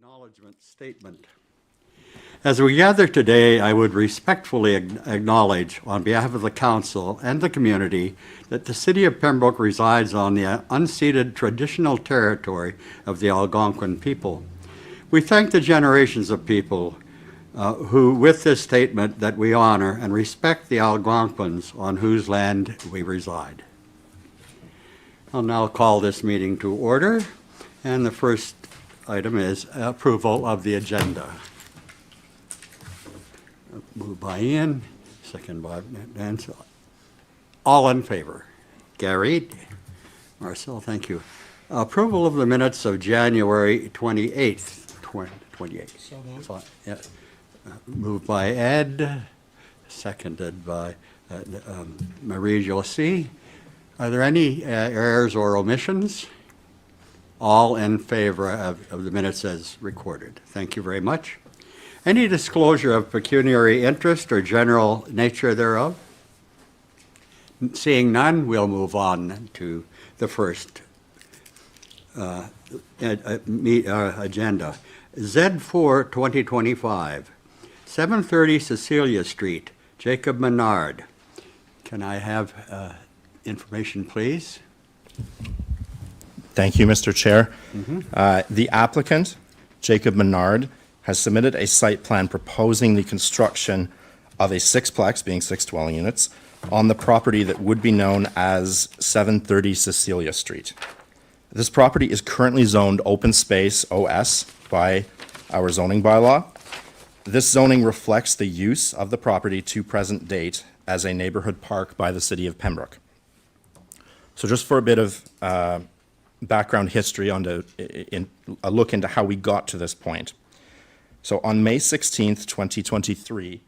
Acknowledgement statement. As we gather today, I would respectfully acknowledge on behalf of the Council and the community that the City of Pembroke resides on the unceded traditional territory of the Algonquin people. We thank the generations of people who, with this statement, that we honor and respect the Algonquins on whose land we reside. I'll now call this meeting to order, and the first item is approval of the agenda. Moved by Ian, second by Nancy. All in favor? Carried. Marcel, thank you. Approval of the minutes of January 28th, 2028. So moved. Yeah. Moved by Ed, seconded by Marie-Josie. Are there any errors or omissions? All in favor of the minutes as recorded. Thank you very much. Any disclosure of pecuniary interest or general nature thereof? Seeing none, we'll move on to the first agenda. Z4 2025, 730 Cecilia Street, Jacob Menard. Can I have information, please? Thank you, Mr. Chair. The applicant, Jacob Menard, has submitted a site plan proposing the construction of a sixplex, being 6 dwelling units, on the property that would be known as 730 Cecilia Street. This property is currently zoned open space OS by our zoning bylaw. This zoning reflects the use of the property to present date as a neighborhood park by the City of Pembroke. So just for a bit of background history on a look into how we got to this point. So on May 16th, 2023,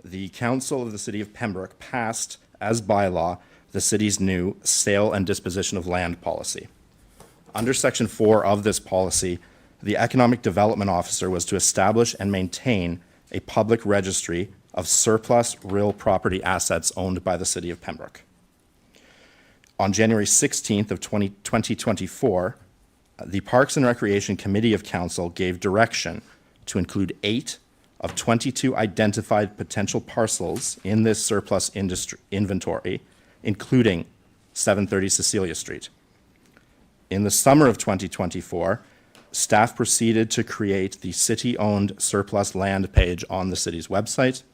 the Council of the City of Pembroke passed, as bylaw, the city's new sale and disposition of land policy. Under Section 4 of this policy, the Economic Development Officer was to establish and maintain a public registry of surplus real property assets owned by the City of Pembroke. On January 16th of 2024, the Parks and Recreation Committee of Council gave direction to include 8 of 22 identified potential parcels in this surplus inventory, including 730 Cecilia Street. In the summer of 2024, staff proceeded to create the city-owned surplus land page on the city's website.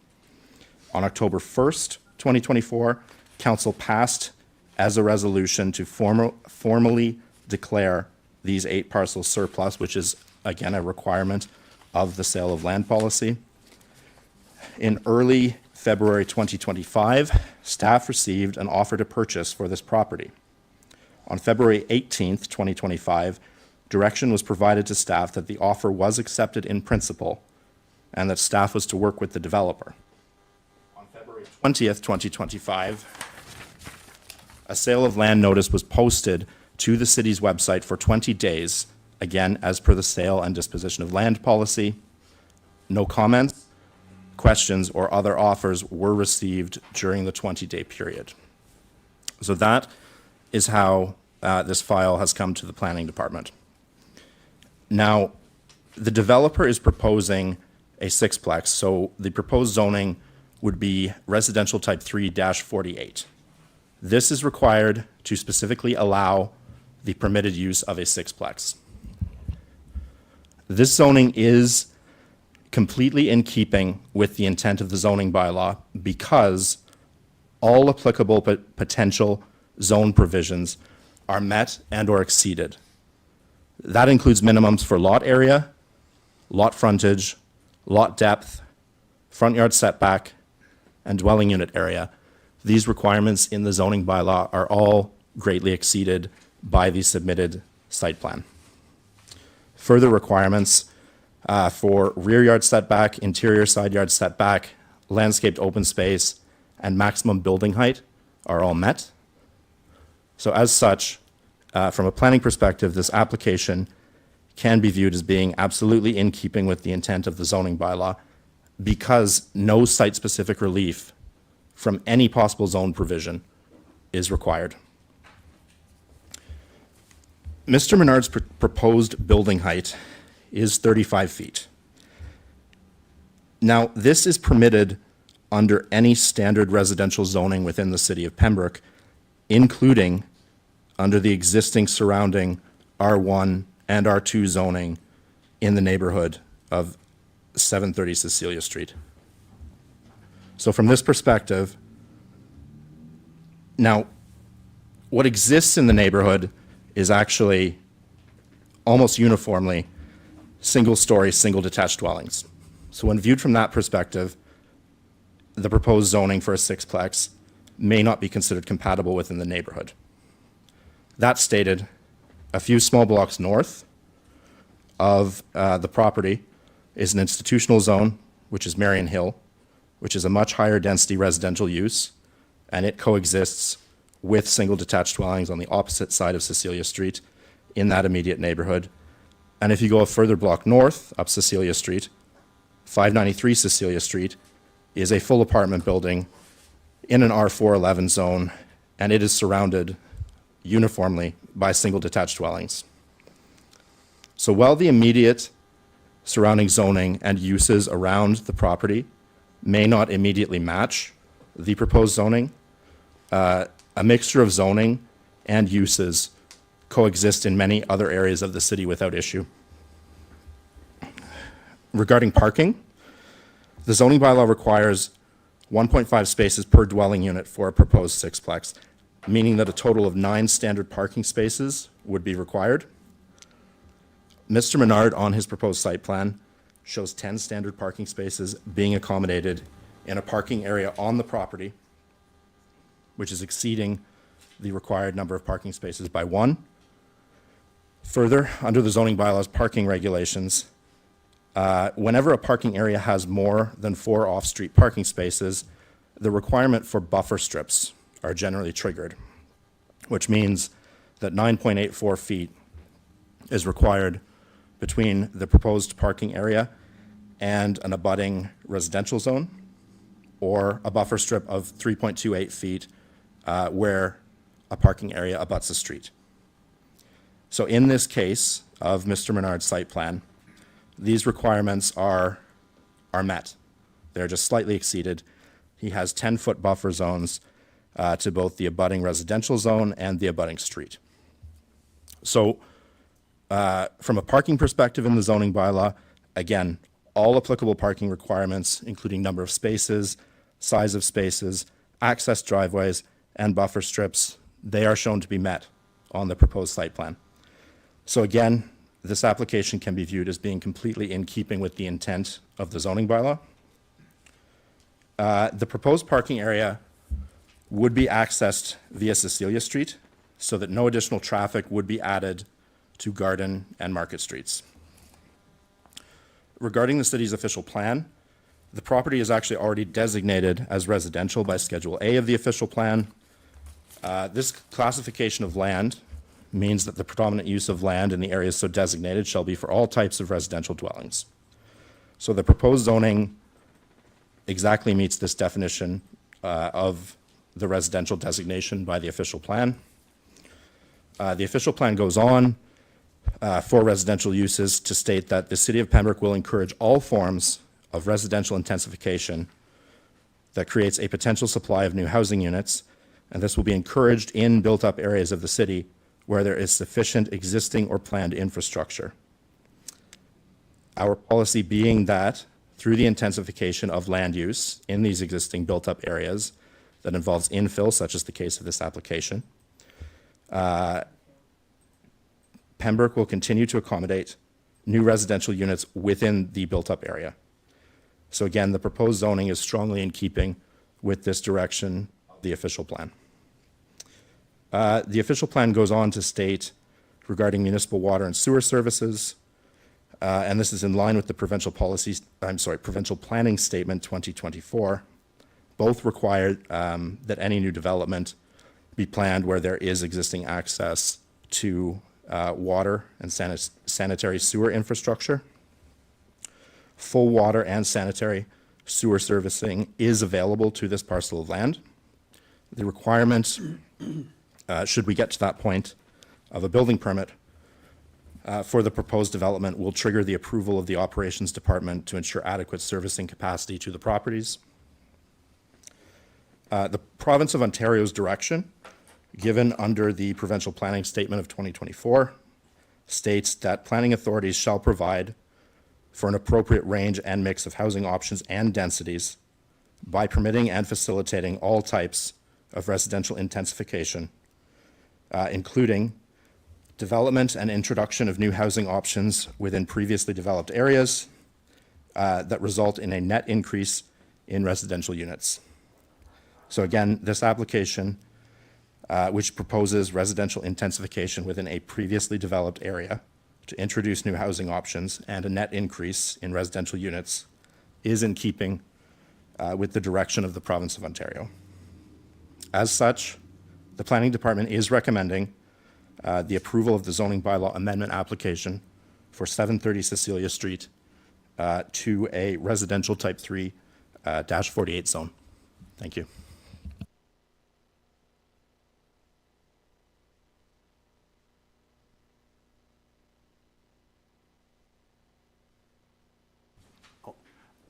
On October 1st, 2024, Council passed as a resolution to formally declare these 8 parcels surplus, which is, again, a requirement of the sale of land policy. In early February 2025, staff received an offer to purchase for this property. On February 18th, 2025, direction was provided to staff that the offer was accepted in principle and that staff was to work with the developer. On February 20th, 2025, a sale of land notice was posted to the city's website for 20 days, again, as per the sale and disposition of land policy. No comments, questions, or other offers were received during the 20-day period. So that is how this file has come to the planning department. Now, the developer is proposing a sixplex, so the proposed zoning would be residential type 3-48. This is required to specifically allow the permitted use of a sixplex. This zoning is completely in keeping with the intent of the zoning bylaw because all applicable potential zone provisions are met and or exceeded. That includes minimums for lot area, lot frontage, lot depth, front yard setback, and dwelling unit area. These requirements in the zoning bylaw are all greatly exceeded by the submitted site plan. Further requirements for rear yard setback, interior side yard setback, landscaped open space, and maximum building height are all met. So as such, from a planning perspective, this application can be viewed as being absolutely in keeping with the intent of the zoning bylaw because no site-specific relief from any possible zone provision is required. Mr. Menard's proposed building height is 35 feet. Now, this is permitted under any standard residential zoning within the city of Pembroke, including under the existing surrounding R1 and R2 zoning in the neighborhood of 730 Cecilia Street. So from this perspective, now, what exists in the neighborhood is actually almost uniformly single-story, single-detached dwellings. So when viewed from that perspective, the proposed zoning for a sixplex may not be considered compatible within the neighborhood. That stated, a few small blocks north of the property is an institutional zone, which is Marion Hill, which is a much higher density residential use, and it coexists with single detached dwellings on the opposite side of Cecilia Street in that immediate neighborhood. And if you go a further block north up Cecilia Street, 593 Cecilia Street is a full apartment building in an R411 zone, and it is surrounded uniformly by single detached dwellings. So while the immediate surrounding zoning and uses around the property may not immediately match the proposed zoning, a mixture of zoning and uses coexist in many other areas of the city without issue. Regarding parking, the zoning bylaw requires 1.5 spaces per dwelling unit for a proposed sixplex, meaning that a total of 9 standard parking spaces would be required. Mr. Menard, on his proposed site plan, shows 10 standard parking spaces being accommodated in a parking area on the property, which is exceeding the required number of parking spaces by 1. Further, under the zoning bylaws parking regulations, whenever a parking area has more than 4 off-street parking spaces, the requirement for buffer strips are generally triggered, which means that 9.84 feet is required between the proposed parking area and an abutting residential zone, or a buffer strip of 3.28 feet where a parking area abuts a street. So in this case of Mr. Menard's site plan, these requirements are met. They're just slightly exceeded. He has 10-foot buffer zones to both the abutting residential zone and the abutting street. So from a parking perspective in the zoning bylaw, again, all applicable parking requirements, including number of spaces, size of spaces, access driveways, and buffer strips, they are shown to be met on the proposed site plan. So again, this application can be viewed as being completely in keeping with the intent of the zoning bylaw. The proposed parking area would be accessed via Cecilia Street so that no additional traffic would be added to Garden and Market Streets. Regarding the city's official plan, the property is actually already designated as residential by Schedule A of the official plan. This classification of land means that the predominant use of land in the areas so designated shall be for all types of residential dwellings. So the proposed zoning exactly meets this definition of the residential designation by the official plan. The official plan goes on for residential uses to state that the City of Pembroke will encourage all forms of residential intensification that creates a potential supply of new housing units, and this will be encouraged in built-up areas of the city where there is sufficient existing or planned infrastructure. Our policy being that through the intensification of land use in these existing built-up areas that involves infill, such as the case of this application, Pembroke will continue to accommodate new residential units within the built-up area. So again, the proposed zoning is strongly in keeping with this direction of the official plan. The official plan goes on to state regarding municipal water and sewer services, and this is in line with the provincial planning statement 2024. Both require that any new development be planned where there is existing access to water and sanitary sewer infrastructure. Full water and sanitary sewer servicing is available to this parcel of land. The requirement, should we get to that point, of a building permit for the proposed development will trigger the approval of the operations department to ensure adequate servicing capacity to the properties. The province of Ontario's direction, given under the provincial planning statement of 2024, states that planning authorities shall provide for an appropriate range and mix of housing options and densities by permitting and facilitating all types of residential intensification, including development and introduction of new housing options within previously developed areas that result in a net increase in residential units. So again, this application, which proposes residential intensification within a previously developed area to introduce new housing options and a net increase in residential units, is in keeping with the direction of the province of Ontario. As such, the planning department is recommending the approval of the zoning bylaw amendment application for 730 Cecilia Street to a residential type 3 -48 zone. Thank you.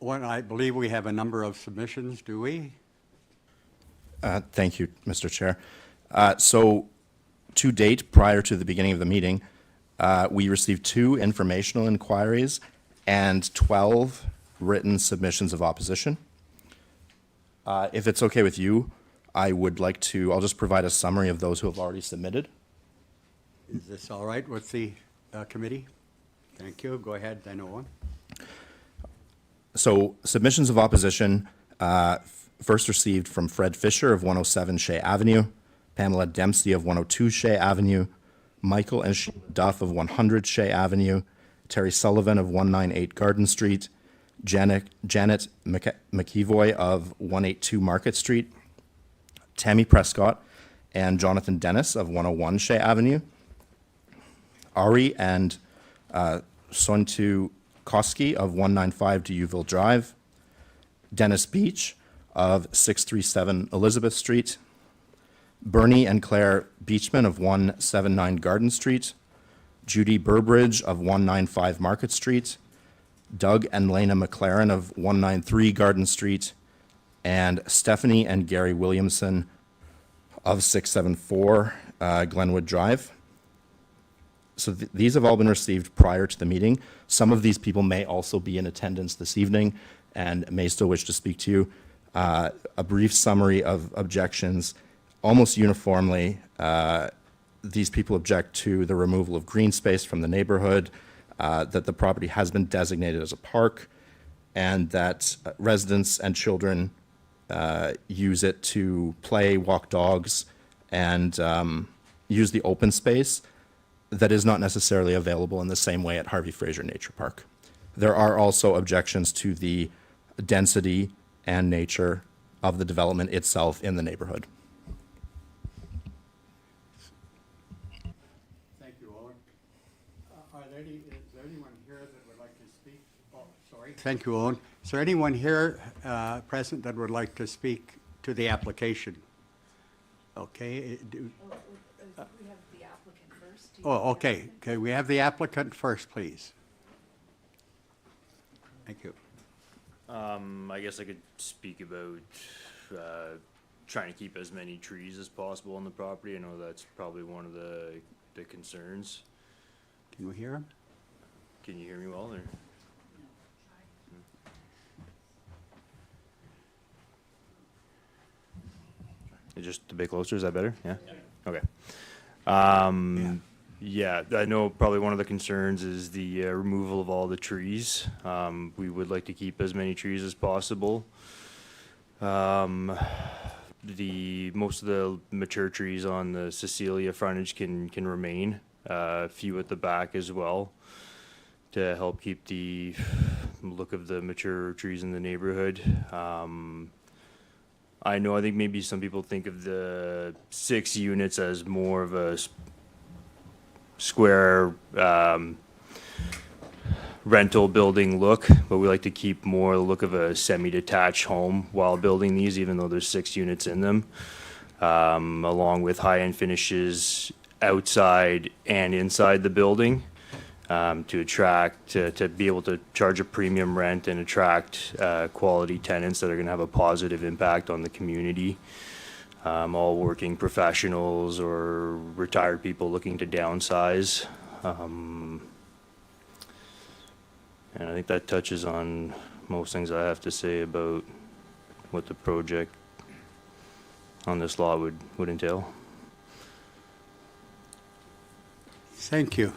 Well, I believe we have a number of submissions, do we? Thank you, Mr. Chair. So, to date, prior to the beginning of the meeting, we received 2 informational inquiries and 12 written submissions of opposition. If it's okay with you, I'll just provide a summary of those who have already submitted. Is this all right with the committee? Thank you. Go ahead, I know one. So, submissions of opposition, first received from Fred Fisher of 107 Shea Avenue, Pamela Dempsey of 102 Shea Avenue, Michael and Sheila Duff of 100 Shea Avenue, Terry Sullivan of 198 Garden Street, Janet McEvoy of 182 Market Street, Tammy Prescott and Jonathan Dennis of 101 Shea Avenue, Ari and Sontu Koski of 195 Deauville Drive, Dennis Beach of 637 Elizabeth Street, Bernie and Claire Beachman of 179 Garden Street, Judy Burbridge of 195 Market Street, Doug and Lena McLaren of 193 Garden Street, and Stephanie and Gary Williamson of 674 Glenwood Drive. So these have all been received prior to the meeting. Some of these people may also be in attendance this evening and may still wish to speak to you. A brief summary of objections. Almost uniformly, these people object to the removal of green space from the neighborhood, that the property has been designated as a park, and that residents and children use it to play, walk dogs, and use the open space that is not necessarily available in the same way at Harvey Fraser Nature Park. There are also objections to the density and nature of the development itself in the neighborhood. Thank you, Owen. Is there anyone here that would like to speak? Oh, sorry. Thank you, Owen. Is there anyone here present that would like to speak to the application? Okay. We have the applicant first. Oh, okay. Okay, we have the applicant first, please. Thank you. I guess I could speak about trying to keep as many trees as possible on the property. I know that's probably one of the concerns. Can you hear him? Can you hear me well? Or? Just a bit closer, is that better? Yeah? Okay. Yeah, I know probably one of the concerns is the removal of all the trees. We would like to keep as many trees as possible. Most of the mature trees on the Cecilia frontage can remain, a few at the back as well, to help keep the look of the mature trees in the neighborhood. I think maybe some people think of the 6 units as more of a square rental building look, but we like to keep more the look of a semi-detached home while building these, even though there's 6 units in them, along with high-end finishes outside and inside the building. to attract, to be able to charge a premium rent and attract quality tenants that are going to have a positive impact on the community. All working professionals or retired people looking to downsize. And I think that touches on most things I have to say about what the project on this law would entail. Thank you.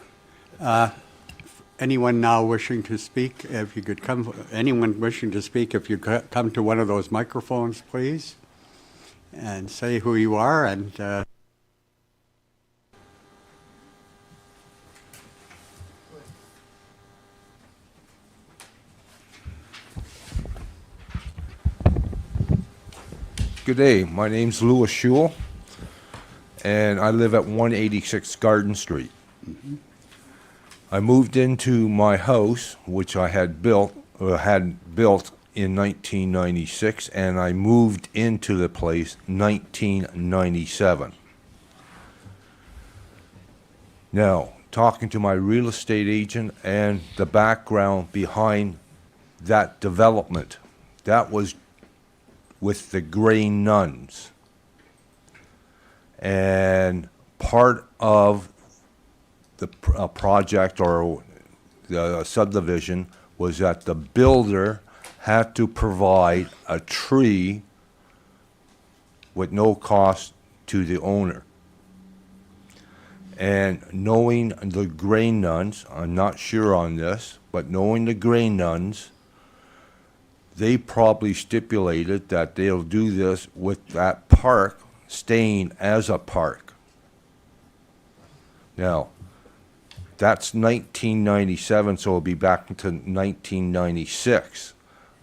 Anyone now wishing to speak, if you could come, anyone wishing to speak, if you could come to one of those microphones, please, and say who you are and Good day. My name's Louis Schul, and I live at 186 Garden Street. I moved into my house, which I had built in 1996, and I moved into the place 1997. Now, talking to my real estate agent and the background behind that development, that was with the Grey Nuns. And part of the project or the subdivision was that the builder had to provide a tree with no cost to the owner. And knowing the Grey Nuns, I'm not sure on this, but knowing the Grey Nuns, they probably stipulated that they'll do this with that park staying as a park. Now, that's 1997, so it'll be back into 1996.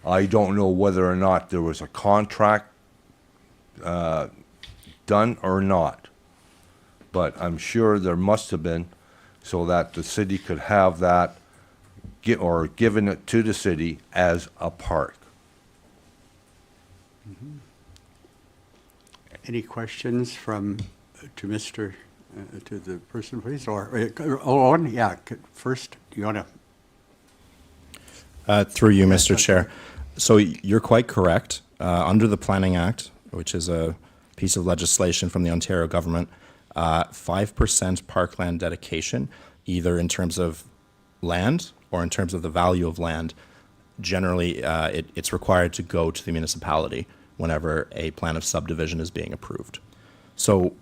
I don't know whether or not there was a contract done or not, but I'm sure there must have been, so that the city could have that, or given it to the city as a park. any questions from, to Mr., to the person, please? Or, Owen, yeah, first, do you want to? Through you, Mr. Chair. So you're quite correct. Under the Planning Act, which is a piece of legislation from the Ontario government, 5% parkland dedication, either in terms of land or in terms of the value of land, generally it's required to go to the municipality whenever a plan of subdivision is being approved. So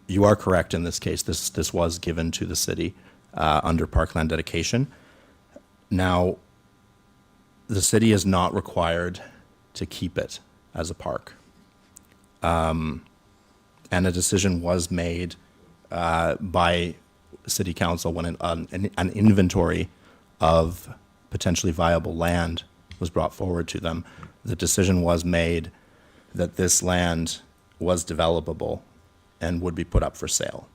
you are correct in this case. This was given to the city under parkland dedication. Now, the city is not required to keep it as a park. And a decision was made by city council when an inventory of potentially viable land was brought forward to them. The decision was made that this land was developable and would be put up for sale.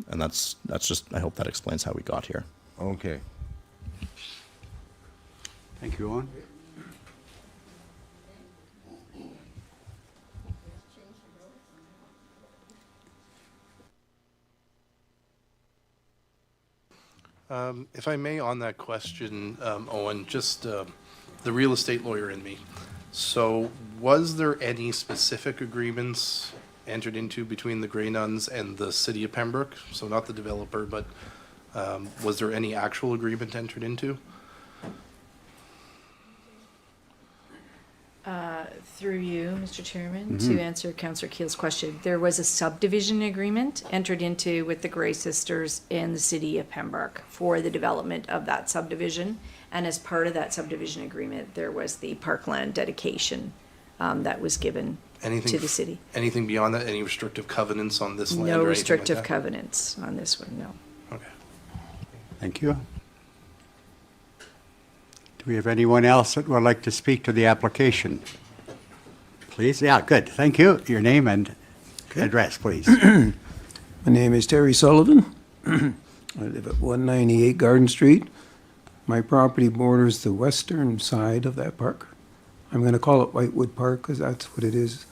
And that's just, I hope that explains how we got here. Okay. Thank you, Owen. If I may, on that question, Owen, just the real estate lawyer in me. So was there any specific agreements entered into between the Grey Nuns and the city of Pembroke? So not the developer, but was there any actual agreement entered into? Through you, Mr. Chairman, to answer Councillor Keel's question, there was a subdivision agreement entered into with the Grey Sisters and the city of Pembroke for the development of that subdivision. And as part of that subdivision agreement, there was the parkland dedication that was given to the city. Anything beyond that? Any restrictive covenants on this land? No or anything like restrictive that? covenants on this one, no. Okay. Thank you. Do we have anyone else that would like to speak to the application? Please, yeah, good, thank you. Your name and address, please. My name is Terry Sullivan. I live at 198 Garden Street. My property borders the western side of that park. I'm going to call it Whitewood Park because that's what it is,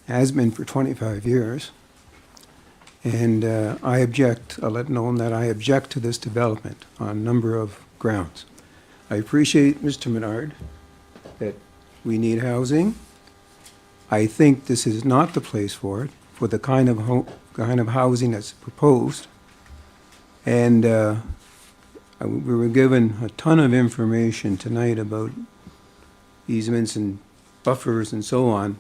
has been for 25 years. And I object, I'll let known that I object to this development on a number of grounds. I appreciate, Mr. Menard, that we need housing. I think this is not the place for it, for the kind of housing that's proposed. And we were given a ton of information tonight about easements and buffers and so on.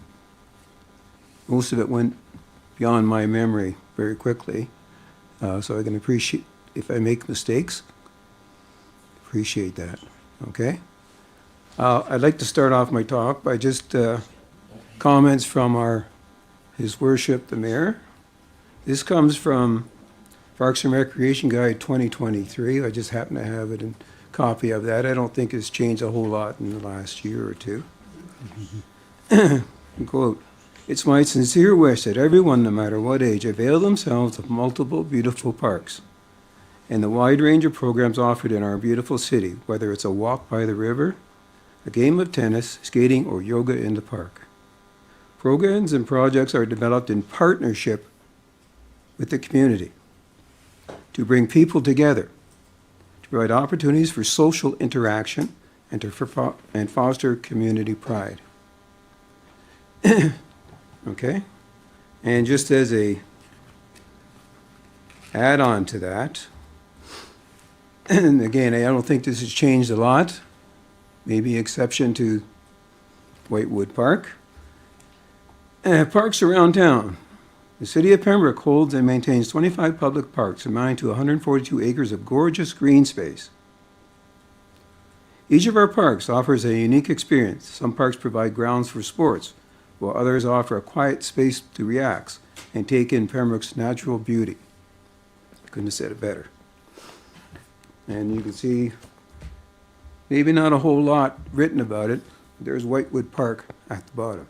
Most of it went beyond my memory very quickly, so I can appreciate, if I make mistakes, appreciate that, okay? I'd like to start off my talk by just comments from His Worship the Mayor. This comes from Parks and Recreation Guide 2023. I just happen to have it in copy of that. I don't think it's changed a whole lot in the last year or two. Quote, "It's my sincere wish that everyone, no matter what age, avail themselves of multiple beautiful parks and the wide range of programs offered in our beautiful city, whether it's a walk by the river, a game of tennis, skating, or yoga in the park. Programs and projects are developed in partnership with the community to bring people together, to provide opportunities for social interaction, and to foster community pride." Okay? And just as a add-on to that, and again, I don't think this has changed a lot, maybe exception to Whitewood Park. Parks around town. The city of Pembroke holds and maintains 25 public parks amounting to 142 acres of gorgeous green space. Each of our parks offers a unique experience. Some parks provide grounds for sports, while others offer a quiet space to relax and take in Pembroke's natural beauty. Couldn't have said it better. And you can see, maybe not a whole lot written about it. There's Whitewood Park at the bottom.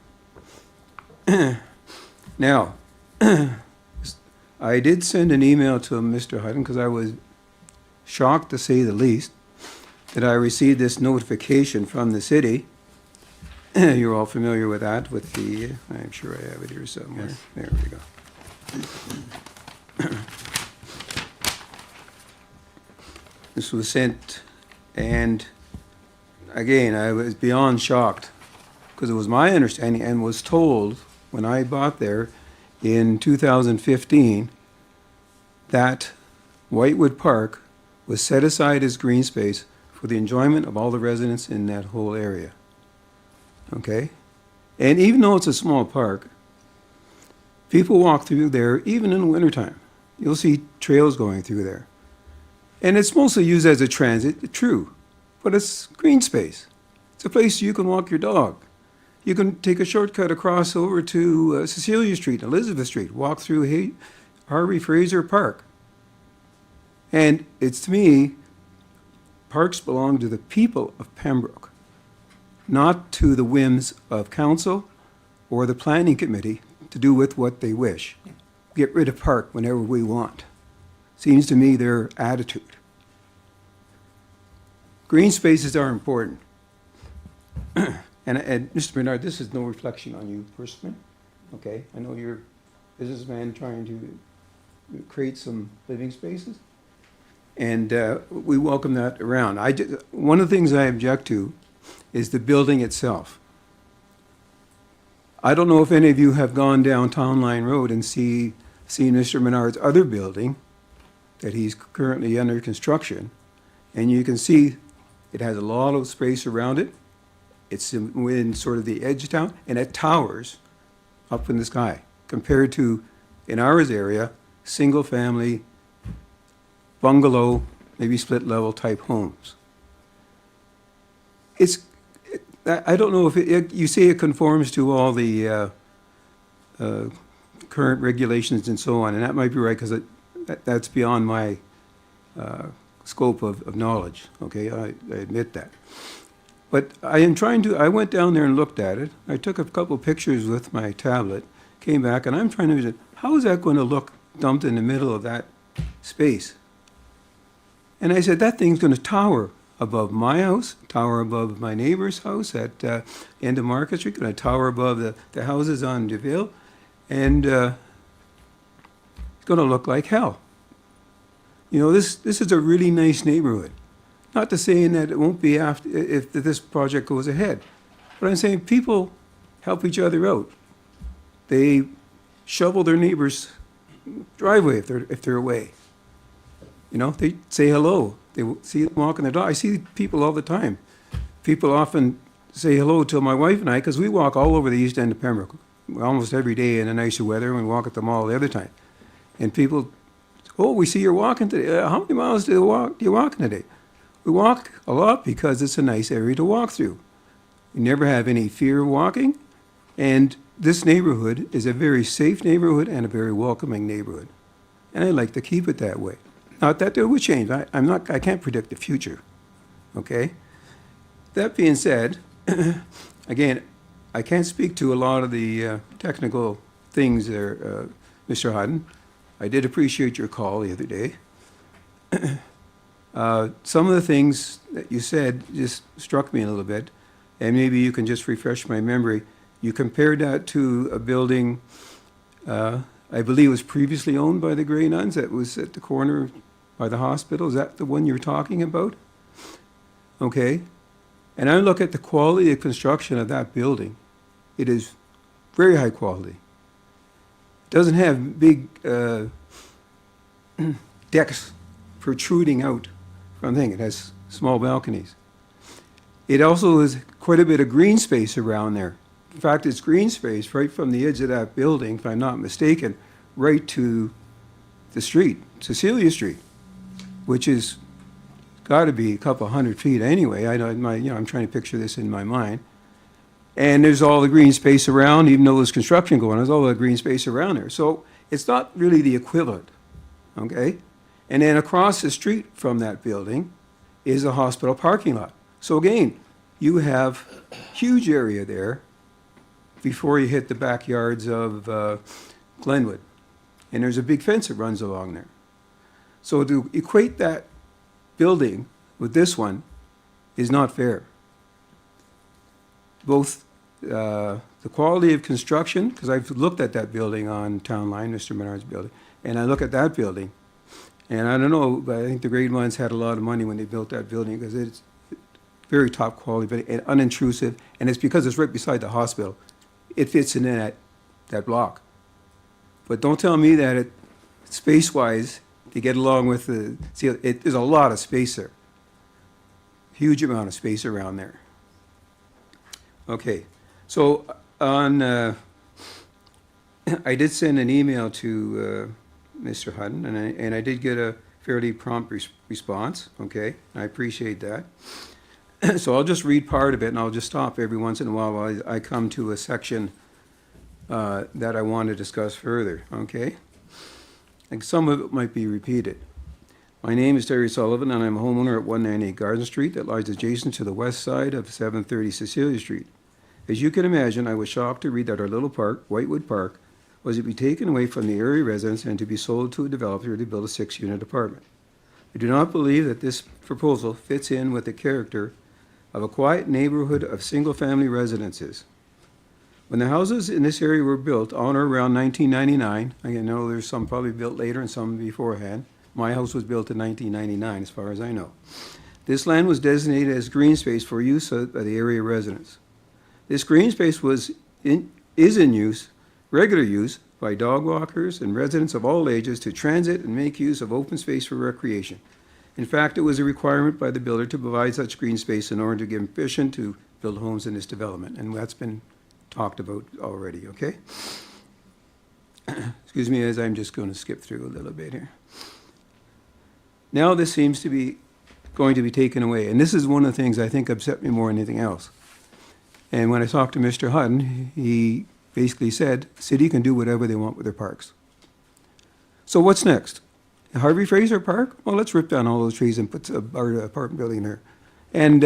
Now, I did send an email to Mr. Hutton because I was shocked, to say the least, that I received this notification from the city. You're all familiar with that, with the, I'm sure I have it here somewhere. Yes. There we go. This was sent, and again, I was beyond shocked, because it was my understanding and was told when I bought there in 2015 that Whitewood Park was set aside as green space for the enjoyment of all the residents in that whole area. Okay? And even though it's a small park, people walk through there even in the wintertime. You'll see trails going through there. And it's mostly used as a transit, true, but it's green space. It's a place you can walk your dog. You can take a shortcut across over to Cecilia Street, Elizabeth Street, walk through Harvey Fraser Park. And it's, to me, parks belong to the people of Pembroke, not to the whims of council or the planning committee to do with what they wish. Get rid of park whenever we want. Seems to me their attitude. Green spaces are important. And Mr. Bernard, this is no reflection on you personally, okay? I know you're a businessman trying to create some living spaces, and we welcome that around. One of the things I object to is the building itself. I don't know if any of you have gone down Town Line Road and seen Mr. Menard's other building that he's currently under construction, and you can see it has a lot of space around it. It's in sort of the edge of town, and it towers up in the sky compared to, in ours area, single-family, bungalow, maybe split-level type homes. I don't know if you say it conforms to all the current regulations and so on, and that might be right, because that's beyond my scope of knowledge, okay? I admit that. But I went down there and looked at it. I took a couple pictures with my tablet, came back, and I'm trying to vision, how is that going to look dumped in the middle of that space? And I said, that thing's going to tower above my house, tower above my neighbor's house at end of Market Street, going to tower above the houses on DeVille. And it's gonna look like hell. You know, this is a really nice neighborhood. Not to saying that it won't be after, if this project goes ahead. But I'm saying people help each other out. They shovel their neighbor's driveway if they're away. You know, they say hello. They see them walking their dog. I see people all the time. People often say hello to my wife and I, because we walk all over the east end of Pembroke, almost every day in the nicer weather, and we walk at the mall the other time. And people, oh, we see you're walking today. How many miles do you walking today? We walk a lot because it's a nice area to walk through. We never have any fear of walking, and this neighborhood is a very safe neighborhood and a very welcoming neighborhood. And I'd like to keep it that way. Not that it would change. I can't predict the future, okay? That being said, again, I can't speak to a lot of the technical things there, Mr. Hutton. I did appreciate your call the other day. Some of the things that you said just struck me a little bit, and maybe you can just refresh my memory. You compared that to a building, I believe was previously owned by the Grey Nuns, that was at the corner by the hospital. Is that the one you're talking about? Okay. And I look at the quality of construction of that building. It is very high quality. It doesn't have big decks protruding out from the thing. It has small balconies. It also has quite a bit of green space around there. In fact, it's green space right from the edge of that building, if I'm not mistaken, right to the street, Cecilia Street, which is got to be a couple hundred feet anyway. I'm trying to picture this in my mind. And there's all the green space around, even though there's construction going on, there's all the green space around there. So it's not really the equivalent, okay? And then across the street from that building is a hospital parking lot. So again, you have huge area there before you hit the backyards of Glenwood. And there's a big fence that runs along there. So to equate that building with this one is not fair. Both the quality of construction, because I've looked at that building on Town Line, Mr. Menard's building, and I look at that building, and I don't know, but I think the Grade Ones had a lot of money when they built that building, because it's very top quality, but and unintrusive, and it's because it's right beside the hospital. It fits in that block. But don't tell me that it, space-wise, to get along with the, see, there's a lot of space there. Huge amount of space around there. Okay, so on, I did send an email to Mr. Hutton, and I did get a fairly prompt response, okay? I appreciate that. So I'll just read part of it, and I'll just stop every once in a while I come to a section that I want to discuss further, okay? And some of it might be repeated. My name is Terry Sullivan, and I'm a homeowner at 198 Garden Street that lies adjacent to the west side of 730 Cecilia Street. As you can imagine, I was shocked to read that our little park, Whitewood Park, was to be taken away from the area residents and to be sold to a developer to build a 6-unit apartment. I do not believe that this proposal fits in with the character of a quiet neighborhood of single-family residences. When the houses in this area were built on or around 1999, I know there's some probably built later and some beforehand. My house was built in 1999, as far as I know. This land was designated as green space for use by the area residents. This green space is in use, regular use, by dog walkers and residents of all ages to transit and make use of open space for recreation. In fact, it was a requirement by the builder to provide such green space in order to give permission to build homes in this development, and that's been talked about already, okay? Excuse me, as I'm just going to skip through a little bit here. Now this seems to be going to be taken away, and this is one of the things I think upset me more than anything else. And when I talked to Mr. Hutton, he basically said, the city can do whatever they want with their parks. So what's next? Harvey Fraser Park? Well, let's rip down all those trees and put our apartment building there. And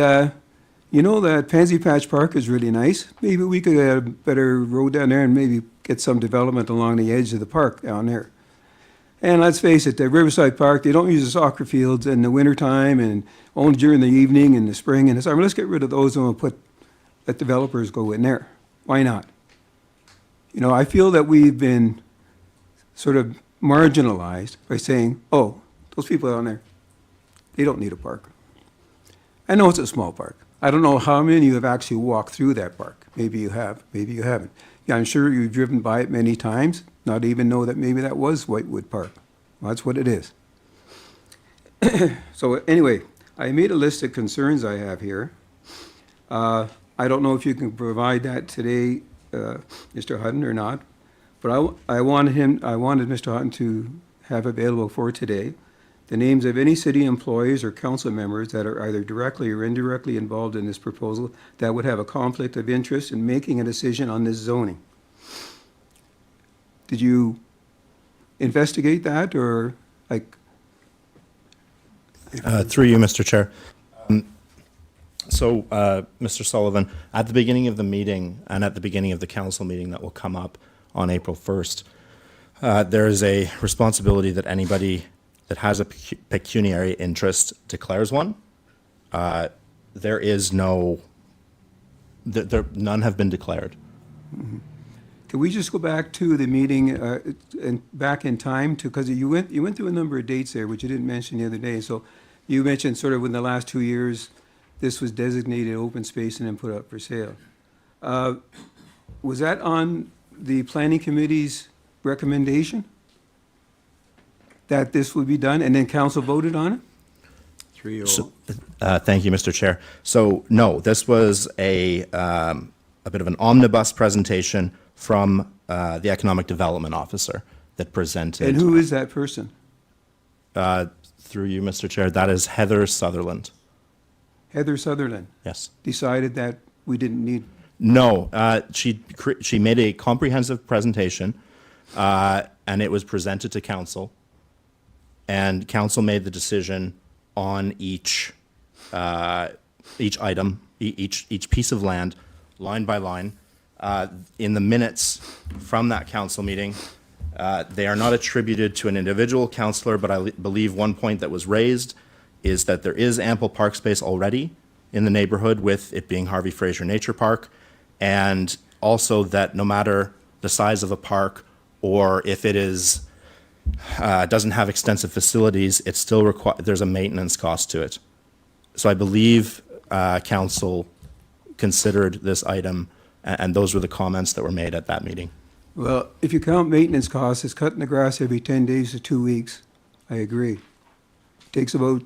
you know that Pansy Patch Park is really nice. Maybe we could have a better road down there and maybe get some development along the edge of the park down there. And let's face it, the Riverside Park, they don't use the soccer fields in the wintertime and only during the evening and the spring and the summer. Let's get rid of those and we'll let developers go in there. Why not? You know, I feel that we've been sort of marginalized by saying, oh, those people down there, they don't need a park. I know it's a small park. I don't know how many of you have actually walked through that park. Maybe you have, maybe you haven't. Yeah, I'm sure you've driven by it many times, not even know that maybe that was Whitewood Park. Well, that's what it is. So anyway, I made a list of concerns I have here. I don't know if you can provide that today, Mr. Hutton, or not, but I wanted Mr. Hutton to have available for today the names of any city employees or council members that are either directly or indirectly involved in this proposal that would have a conflict of interest in making a decision on this zoning. Did you investigate that, or like? Through you, Mr. Chair. So, Mr. Sullivan, at the beginning of the meeting and at the beginning of the council meeting that will come up on April 1st, there is a responsibility that anybody that has a pecuniary interest declares one. There is no, none have been declared. Can we just go back to the meeting and back in time to, because you went through a number of dates there, which you didn't mention the other day. So you mentioned sort of in the last 2 years, this was designated open space and then put up for sale. Was that on the planning committee's recommendation that this would be done, and then council voted on it? Thank you, Mr. Chair. So, no, this was a bit of an omnibus presentation from the Economic Development Officer that presented. And who is that person? Through you, Mr. Chair, that is Heather Sutherland. Heather Sutherland Yes. decided that we didn't need. No, she made a comprehensive presentation, and it was presented to council. And council made the decision on each item, each piece of land, line by line. In the minutes from that council meeting, they are not attributed to an individual councillor, but I believe one point that was raised is that there is ample park space already in the neighborhood, with it being Harvey Fraser Nature Park, and also that no matter the size of the park or if it is doesn't have extensive facilities, it still there's a maintenance cost to it. So I believe council considered this item, and those were the comments that were made at that meeting. Well, if you count maintenance costs, it's cutting the grass every 10 days to 2 weeks. I agree. Takes about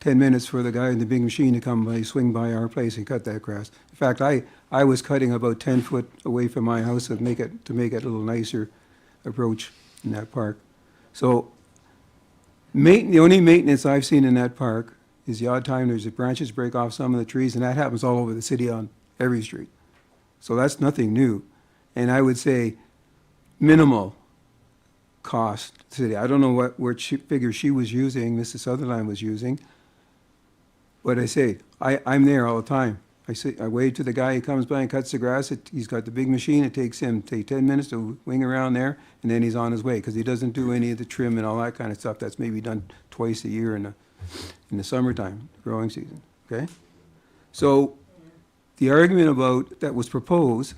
10 minutes for the guy in the big machine to come by, swing by our place and cut that grass. In fact, I was cutting about 10 foot away from my house to make it a little nicer approach in that park. So the only maintenance I've seen in that park is the odd time there's the branches break off some of the trees, and that happens all over the city on every street. So that's nothing new. And I would say minimal cost to the city. I don't know what figure she was using, Mrs. Sutherland was using. But I say, I'm there all the time. I wave to the guy, he comes by and cuts the grass. He's got the big machine. It takes him 10 minutes to wing around there, and then he's on his way, because he doesn't do any of the trim and all that kind of stuff. That's maybe done twice a year in the summertime, growing season, okay? So the argument about that was proposed,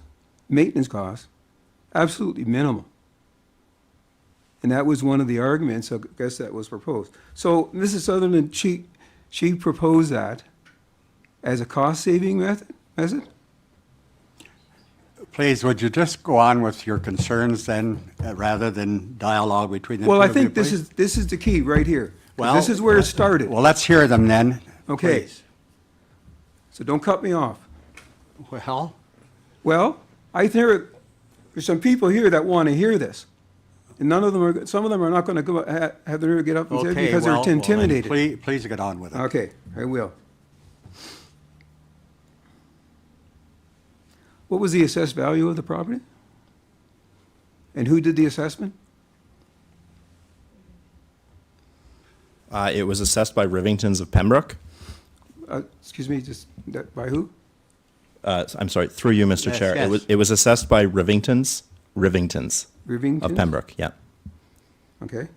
maintenance costs, absolutely minimal. And that was one of the arguments, I guess, that was proposed. So Mrs. Sutherland, she proposed that as a cost-saving method? Please, would you just go on with your concerns then, rather than dialogue between the two Well, I of you, think this please? is the key right here. Well, This is where it started. Well, let's hear them then. Okay. Please. So don't cut me off. Well, I think there's some people here that want to hear this. And some of them are not going to have their get up and say it okay, because well, they're intimidated. well, then please get on with it. Okay, I will. What was the assessed value of the property? And who did the assessment? It was assessed by Rivingtons of Pembroke. Excuse me, by who? I'm sorry, through you, Mr. Yes, Chair. yes. It was assessed by Rivingtons Rivington? of Pembroke, yeah. Okay.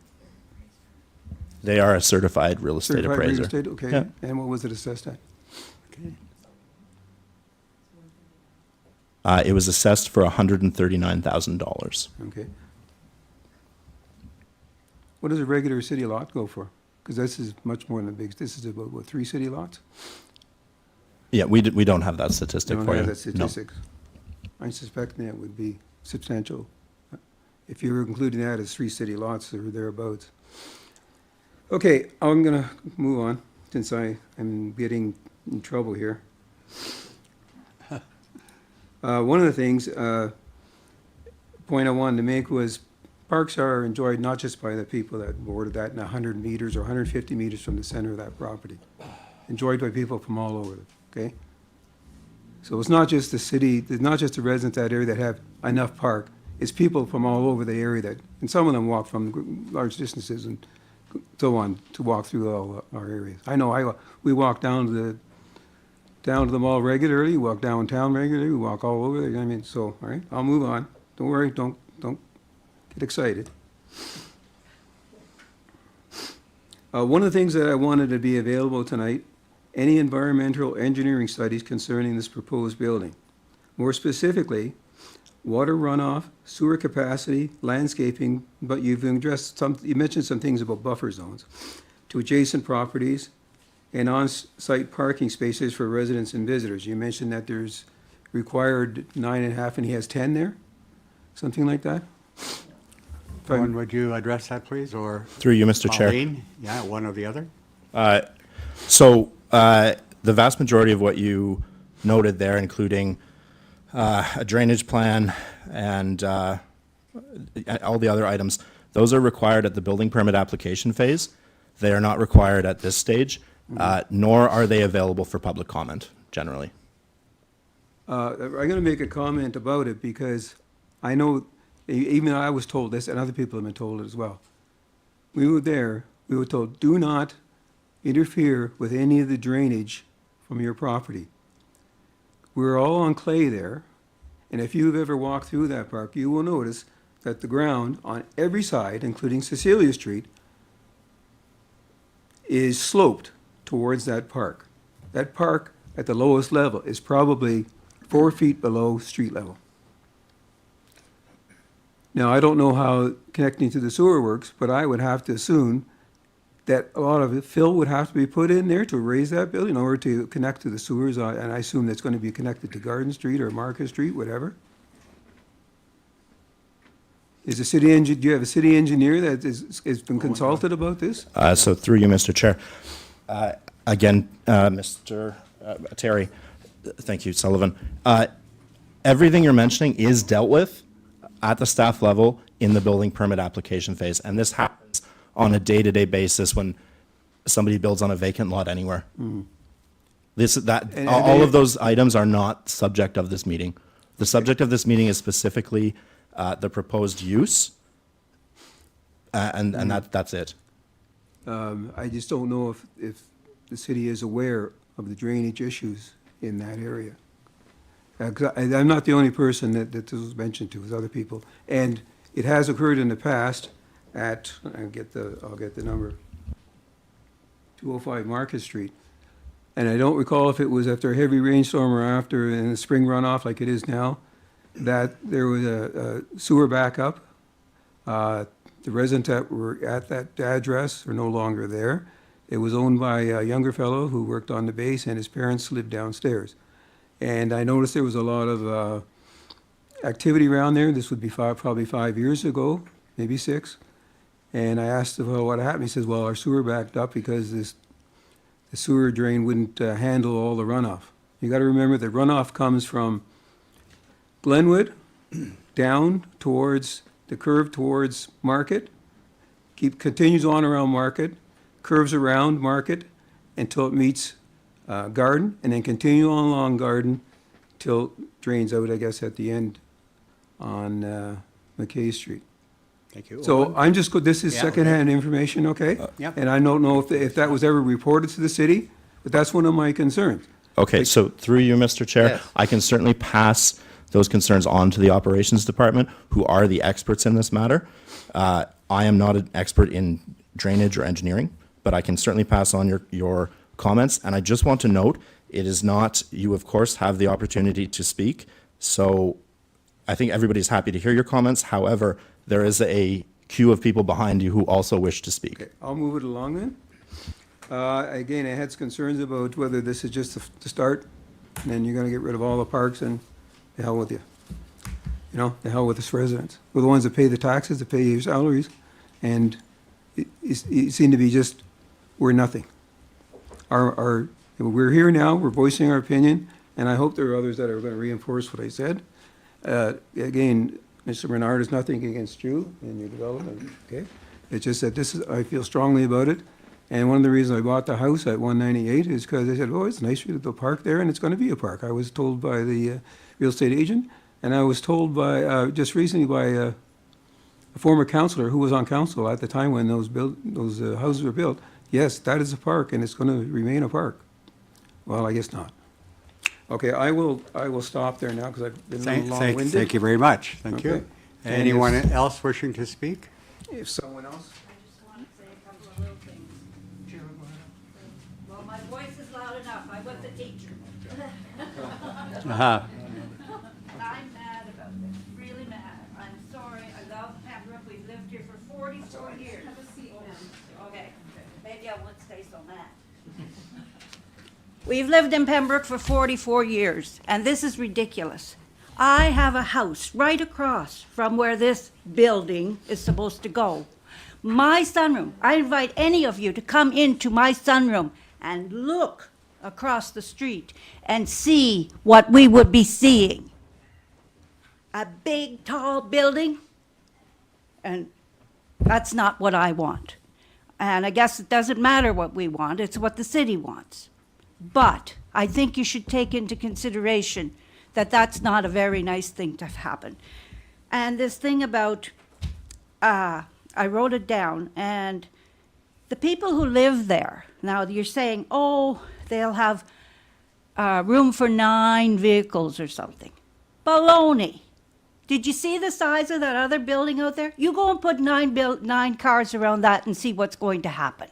They are a certified real estate Certified real appraiser. estate, okay. Yeah. And what was it assessed at? It was assessed for $139,000. Okay. what does a regular city lot go for? Because this is much more than a big, this is about, what, 3 city lots? Yeah, we don't have that statistic Don't for you. have that No. statistics. I'm suspecting that would be substantial, if you're including that as 3 city lots or thereabouts. Okay, I'm gonna move on, since am getting in trouble here. One of the things, point I wanted to make was, parks are enjoyed not just by the people that border that in 100 meters or 150 meters from the center of that property. Enjoyed by people from all over, okay? So it's not just the city, it's not just the residents of that area that have enough park, it's people from all over the area that, and some of them walk from large distances and so on to walk through all our areas. I know we walk down to the mall regularly, walk downtown regularly, we walk all over there, I mean, so, all right, I'll move on. Don't worry, don't get excited. One of the things that I wanted to be available tonight, any environmental engineering studies concerning this proposed building. More specifically, water runoff, sewer capacity, landscaping, but you've addressed you mentioned some things about buffer zones to adjacent properties and on-site parking spaces for residents and visitors. You mentioned that there's required 9.5 and he has 10 there? Something like that? If I- Owen, would you address that, please, or? Through you, Mr. Chair. Pauline? Yeah, one or the other? So the vast majority of what you noted there, including a drainage plan and all the other items, those are required at the building permit application phase. They are not required at this stage, nor are they available for public comment, generally. I'm going to make a comment about it because I know, even I was told this, and other people have been told it as well. We were told, do not interfere with any of the drainage from your property. We're all on clay there, and if you've ever walked through that park, you will notice that the ground on every side, including Cecilia Street, is sloped towards that park. That park at the lowest level is probably 4 feet below street level. Now, I don't know how connecting to the sewer works, but I would have to assume that a lot of fill would have to be put in there to raise that building in order to connect to the sewers, and I assume that's going to be connected to Garden Street or Market Street, whatever. Do you have a city engineer that has been consulted about this? So through you, Mr. Chair. Again, Mr. Terry, thank you, Sullivan. Everything you're mentioning is dealt with at the staff level in the building permit application phase. And this happens on a day-to-day basis when somebody builds on a vacant lot anywhere. All of those items are not subject of this meeting. The subject of this meeting is specifically the proposed use, and that's it. I just don't know if the city is aware of the drainage issues in that area. 'Cause I'm not the only person that this was mentioned to, it was other people. And it has occurred in the past at, I'll get the number, 205 Market Street. And I don't recall if it was after a heavy rainstorm or after in the spring runoff like it is now, that there was a sewer backup. The residents that were at that address are no longer there. It was owned by a younger fellow who worked on the base, and his parents lived downstairs. And I noticed there was a lot of activity around there. This would be probably 5 years ago, maybe 6. And I asked him, well, what happened? He says, well, our sewer backed up because the sewer drain wouldn't handle all the runoff. You got to remember that runoff comes from Glenwood down towards the curve towards Market, continues on around Market, curves around Market until it meets Garden, and then continue on along Garden till it drains out, I guess, at the end on McKay Street. Thank you. So Owen? I'm just, this is Yeah, secondhand information, okay? Yep. And I don't know if that was ever reported to the city, but that's one of my concerns. Okay, so through you, Mr. Chair, Yes. I can certainly pass those concerns on to the operations department, who are the experts in this matter. I am not an expert in drainage or engineering, but I can certainly pass on your comments. And I just want to note, it is not, you of course have the opportunity to speak. So I think everybody's happy to hear your comments. However, there is a queue of people behind you who also wish to speak. Okay, I'll move it along then. Again, I had some concerns about whether this is just the start, and then you're gonna get rid of all the parks and the hell with you. You know, the hell with us residents. We're the ones that pay the taxes, that pay your salaries, and it seemed to be just, we're nothing. We're here now, we're voicing our opinion, and I hope there are others that are gonna reinforce what I said. Again, Mr. Bernard is nothing against you and your development, okay? It's just that I feel strongly about it, and one of the reasons I bought the house at 198 is because they said, oh, it's nice for you to park there, and it's gonna be a park. I was told by the real estate agent, and I was told by, just recently by a former councillor who was on council at the time when those houses were built, yes, that is a park, and it's gonna remain a park. Well, I guess not. Okay, I will stop there now, because I've been a little long-winded. Thank you very much. Thank Okay. you. And Anyone if- else wishing to speak? If someone else? I just want to say a couple of little things. Well, my voice is loud enough. I was a teacher. Uh-huh. I'm mad about this, really mad. I'm sorry. I love Pembroke. We've lived here for 44 years. Have a seat, ma'am. Okay, maybe I won't stay so mad. We've lived in Pembroke for 44 years, and this is ridiculous. I have a house right across from where this building is supposed to go. My sunroom, I invite any of you to come into my sunroom and look across the street and see what we would be seeing. A big, tall building, and that's not what I want. And I guess it doesn't matter what we want, it's what the city wants. But I think you should take into consideration that that's not a very nice thing to happen. And this thing about, I wrote it down, and the people who live there, now you're saying, oh, they'll have room for 9 vehicles or something. Baloney. Did you see the size of that other building out there? You go and put 9 cars around that and see what's going to happen.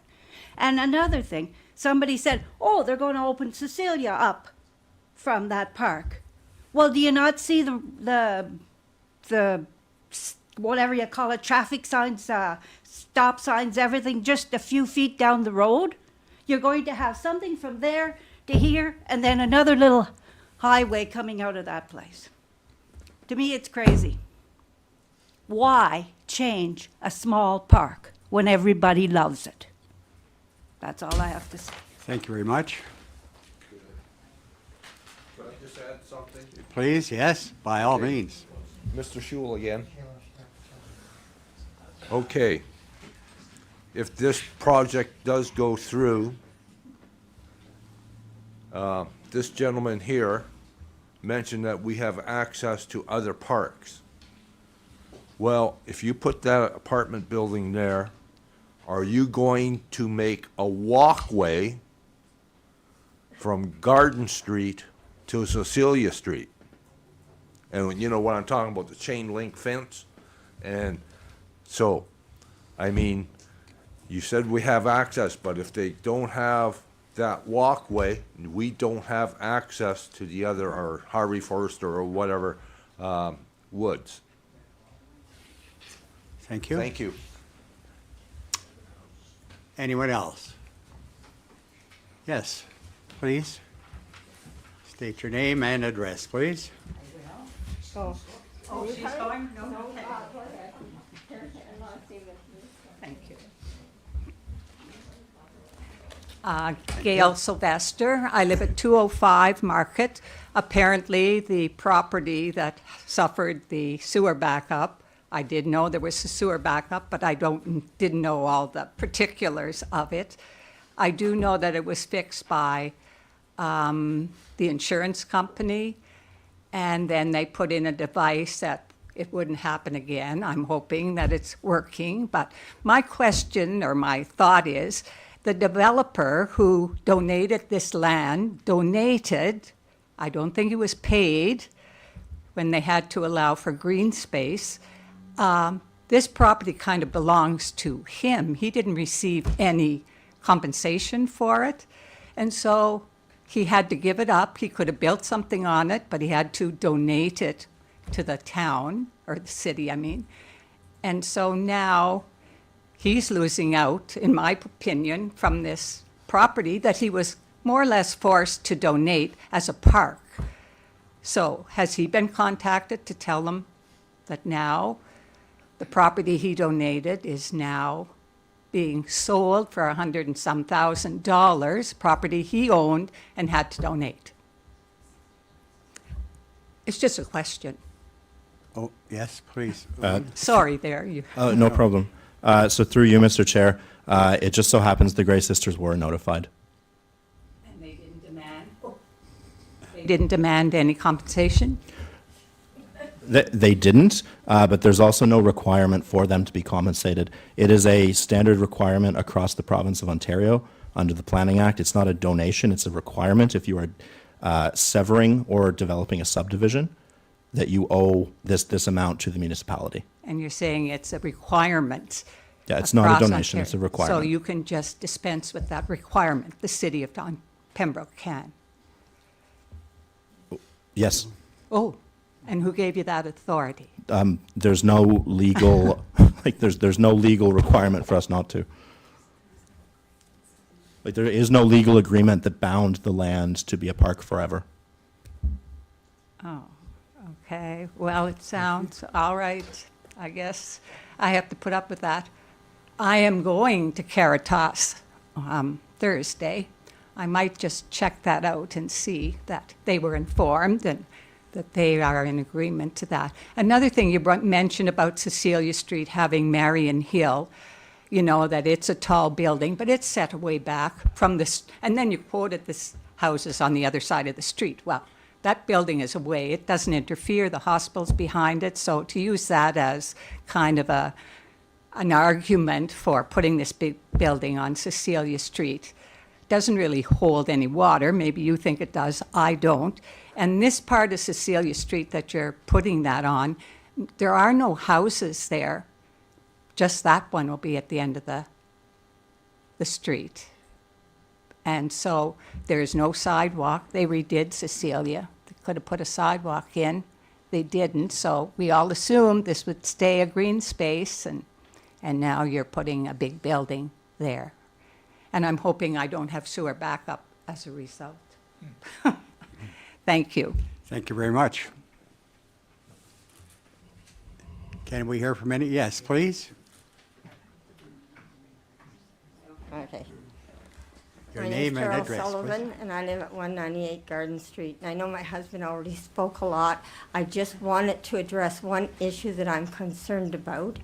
And another thing, somebody said, oh, they're going to open Cecilia up from that park. Well, do you not see the whatever you call it, traffic signs, stop signs, everything just a few feet down the road? You're going to have something from there to here, and then another little highway coming out of that place. To me, it's crazy. Why change a small park when everybody loves it? That's all I have to say. Thank you very much. Could I just add something? Please, yes, by all means. Mr. Shule again. Okay. If this project does go through, this gentleman here mentioned that we have access to other parks. Well, if you put that apartment building there, are you going to make a walkway from Garden Street to Cecilia Street? And you know what I'm talking about, the chain link fence? And so, I mean, you said we have access, but if they don't have that walkway, we don't have access to the other, or Harvey Forster or whatever, woods. Thank you. Thank you. Anyone else? Yes, please. State your name and address, please. Oh, she's going? No. Thank you. Gail Sylvester. I live at 205 Market. Apparently, the property that suffered the sewer backup, I did know there was a sewer backup, but I didn't know all the particulars of it. I do know that it was fixed by the insurance company, and then they put in a device that it wouldn't happen again. I'm hoping that it's working, but my question or my thought is, the developer who donated this land donated, I don't think he was paid when they had to allow for green space. This property kind of belongs to him. He didn't receive any compensation for it. And so he had to give it up. He could have built something on it, but he had to donate it to the town, or the city, I mean. And so now he's losing out, in my opinion, from this property that he was more or less forced to donate as a park. So has he been contacted to tell them that now the property he donated is now being sold for $100 and some thousand, property he owned and had to donate? It's just a question. Oh, yes, please. Sorry there. No problem. So through you, Mr. Chair, it just so happens the Gray Sisters were notified. And they didn't demand? They didn't demand any compensation? They didn't, but there's also no requirement for them to be compensated. It is a standard requirement across the province of Ontario under the Planning Act. It's not a donation, it's a requirement if you are severing or developing a subdivision that you owe this amount to the municipality. And you're saying it's a requirement? Yeah, it's not a across donation, Ontario. it's a requirement. So you can just dispense with that requirement, the city of Pembroke can? Yes. Oh, and who gave you that authority? There's no legal, there's no legal requirement for us not to. Like, there is no legal agreement that bound the land to be a park forever. Oh, okay. Well, it sounds all right. I guess I have to put up with that. I am going to Caritas Thursday. I might just check that out and see that they were informed and that they are in agreement to that. Another thing you mentioned about Cecilia Street having Marion Hill, you know, that it's a tall building, but it's set way back from this, and then you quoted this houses on the other side of the street. Well, that building is away. It doesn't interfere. The hospital's behind it. So to use that as kind of an argument for putting this big building on Cecilia Street doesn't really hold any water. Maybe you think it does. I don't. And this part of Cecilia Street that you're putting that on, there are no houses there. Just that one will be at the end of the street. And so there's no sidewalk. They redid Cecilia. They could have put a sidewalk in. They didn't. So we all assumed this would stay a green space, and now you're putting a big building there. And I'm hoping I don't have sewer backup as a result. Thank you. Thank you very much. Can we hear from any? Yes, please. Okay. Your My name name's and Cheryl address, Sullivan, please. and I live at 198 Garden Street. And I know my husband already spoke a lot. I just wanted to address one issue that I'm concerned about,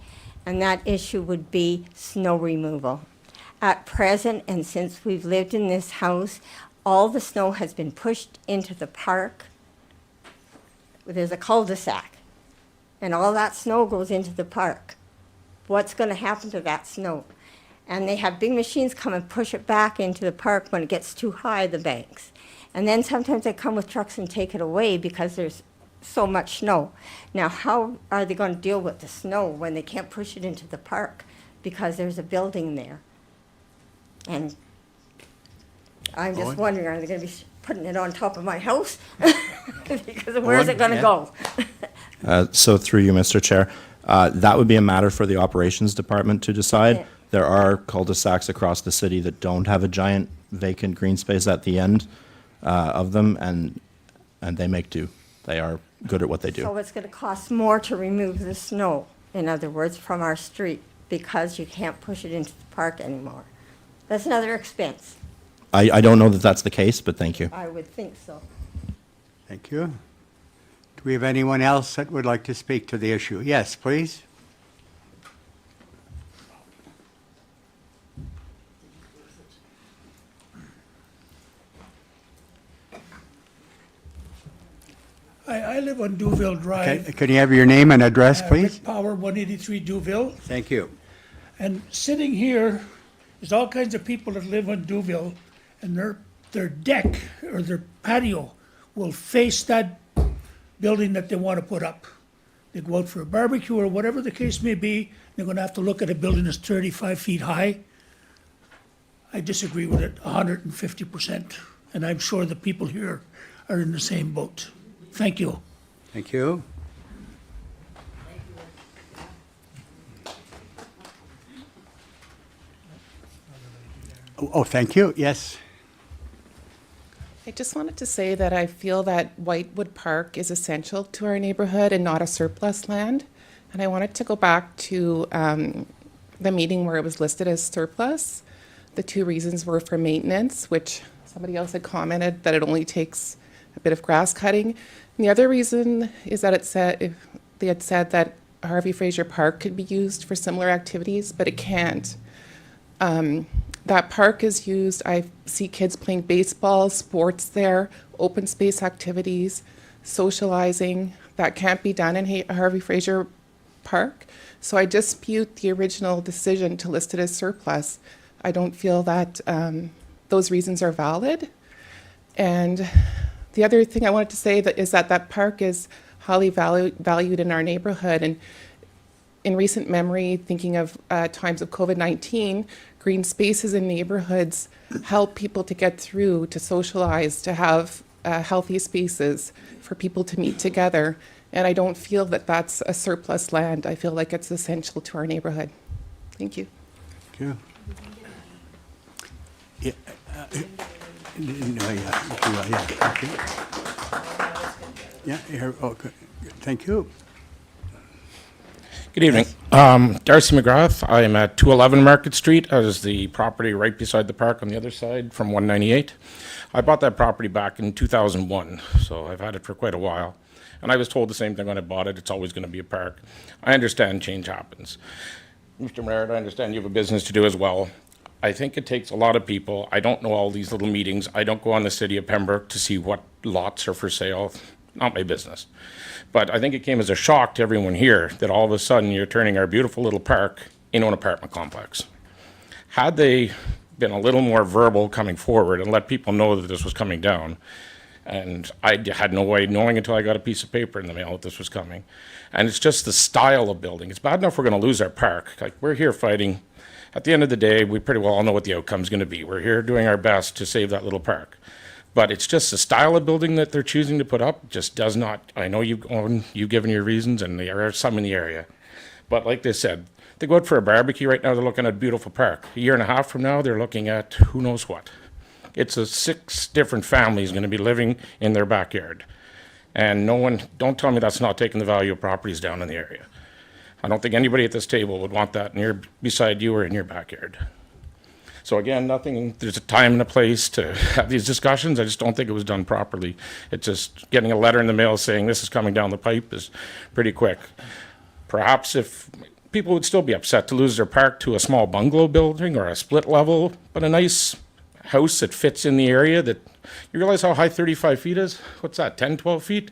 and that issue would be snow removal. At present, and since we've lived in this house, all the snow has been pushed into the park. There's a cul-de-sac, and all that snow goes into the park. What's going to happen to that snow? And they have big machines come and push it back into the park when it gets too high, the banks. And then sometimes they come with trucks and take it away because there's so much snow. Now, how are they going to deal with the snow when they can't push it into the park because there's a building there? And I'm just Owen? wondering, are they going to be putting it on top of my house? Because where's Owen, it going to yeah. go? So through you, Mr. Chair, that would be a matter for the operations department to decide. Yeah. There are cul-de-sacs across the city that don't have a giant vacant green space at the end of them, and they make do. They are good at what they do. So it's going to cost more to remove the snow, in other words, from our street, because you can't push it into the park anymore. That's another expense. I don't know that that's the case, but thank you. I would think so. Thank you. Do we have anyone else that would like to speak to the issue? Yes, please. I live on Duville Drive. Can you have your name and address, please? Rick Power, 183 Duville. Thank you. And sitting here, there's all kinds of people that live on Duville, and their deck or their patio will face that building that they want to put up. They go out for a barbecue or whatever the case may be, they're going to have to look at a building that's 35 feet high. I disagree with it 150%, and I'm sure the people here are in the same boat. Thank you. Thank you. Oh, thank you. Yes. I just wanted to say that I feel that Whitewood Park is essential to our neighborhood and not a surplus land. And I wanted to go back to the meeting where it was listed as surplus. The two reasons were for maintenance, which somebody else had commented that it only takes a bit of grass cutting. And the other reason is that they had said that Harvey Fraser Park could be used for similar activities, but it can't. That park is used, I see kids playing baseball, sports there, open space activities, socializing. That can't be done in Harvey Fraser Park. So I dispute the original decision to list it as surplus. I don't feel that those reasons are valid. And the other thing I wanted to say is that park is highly valued in our neighborhood. And in recent memory, thinking of times of COVID-19, green spaces in neighborhoods help people to get through, to socialize, to have healthy spaces for people to meet together. And I don't feel that that's a surplus land. I feel like it's essential to our neighborhood. Thank you. Thank you. Yeah, no, yeah, okay. Yeah, here, okay. Thank you. Good evening. Darcy McGrath. I am at 211 Market Street, as the property right beside the park on the other side from 198. I bought that property back in 2001, so I've had it for quite a while. And I was told the same thing when I bought it, it's always going to be a park. I understand change happens. Mr. Merritt, I understand you have a business to do as well. I think it takes a lot of people. I don't know all these little meetings. I don't go on the city of Pembroke to see what lots are for sale. Not my business. But I think it came as a shock to everyone here that all of a sudden you're turning our beautiful little park into an apartment complex. Had they been a little more verbal coming forward and let people know that this was coming down, and I had no way knowing until I got a piece of paper in the mail that this was coming. And it's just the style of building. It's bad enough we're going to lose our park. Like, we're here fighting. At the end of the day, we pretty well all know what the outcome's going to be. We're here doing our best to save that little park. But it's just the style of building that they're choosing to put up just does not, I know you've given your reasons, and there are some in the area. But like they said, they go out for a barbecue right now, they're looking at a beautiful park. A year and a half from now, they're looking at who knows what. It's 6 different families going to be living in their backyard. And no one, don't tell me that's not taking the value of properties down in the area. I don't think anybody at this table would want that beside you or in your backyard. So again, there's a time and a place to have these discussions. I just don't think it was done properly. It's just getting a letter in the mail saying this is coming down the pipe is pretty quick. Perhaps if people would still be upset to lose their park to a small bungalow building or a split level, but a nice house that fits in the area that, you realize how high 35 feet is? What's that, 10, 12 feet?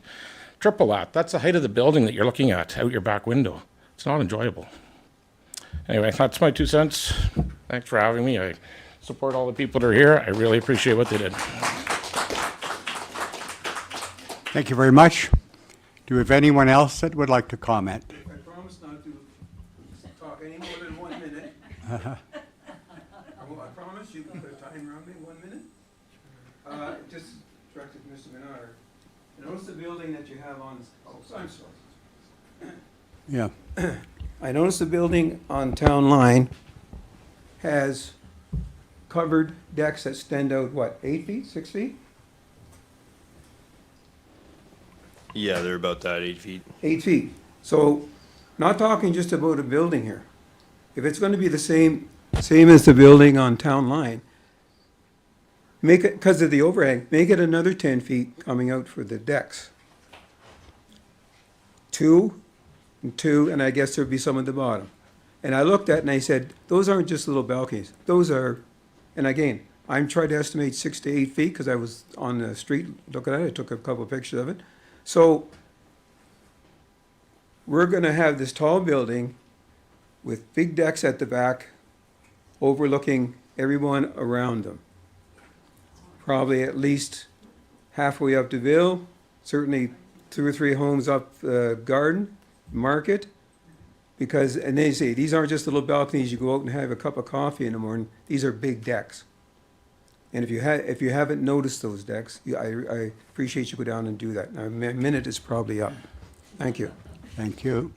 Triple that. That's the height of the building that you're looking at out your back window. It's not enjoyable. Anyway, that's my 2 cents. Thanks for having me. I support all the people that are here. I really appreciate what they did. Thank you very much. Do we have anyone else that would like to comment? I promise not to talk any more than 1 minute. I promise you can put a timer on me, 1 minute. Just directed to Mr. Menard. Notice the building that you have on, I'm sorry. Yeah. I noticed the building on Town Line has covered decks that stand out, what, 8 feet, 6 feet? Yeah, they're about that, 8 feet. 8 feet. So, not talking just about a building here. If it's gonna be the same as the building on Town Line, make it, because of the overhang, make it another 10 feet coming out for the decks. 2 and 2, and I guess there'd be some at the bottom. And I looked at it and I said, those aren't just little balconies. Those are, and again, I'm trying to estimate 6 to 8 feet because I was on the street looking at it. I took a couple of pictures of it. So we're gonna have this tall building with big decks at the back overlooking everyone around them. Probably at least halfway up DeVille, certainly 2 or 3 homes up Garden, Market. Because, and they say, these aren't just little balconies, you go out and have a cup of coffee in the morning, these are big decks. And if you haven't noticed those decks, I appreciate you go down and do that. Now, a minute is probably up. Thank you. Thank you.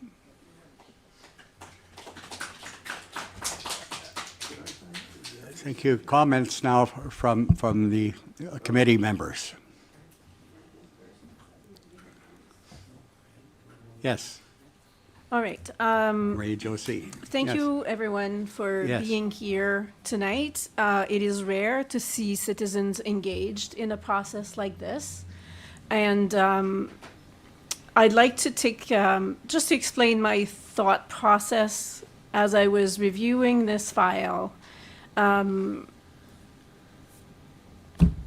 Thank you. Comments now from the committee members. Yes, All right. Ray Josie. Thank Yes. you, everyone, for Yes. being here tonight. It is rare to see citizens engaged in a process like this. And I'd like to take, just to explain my thought process as I was reviewing this file.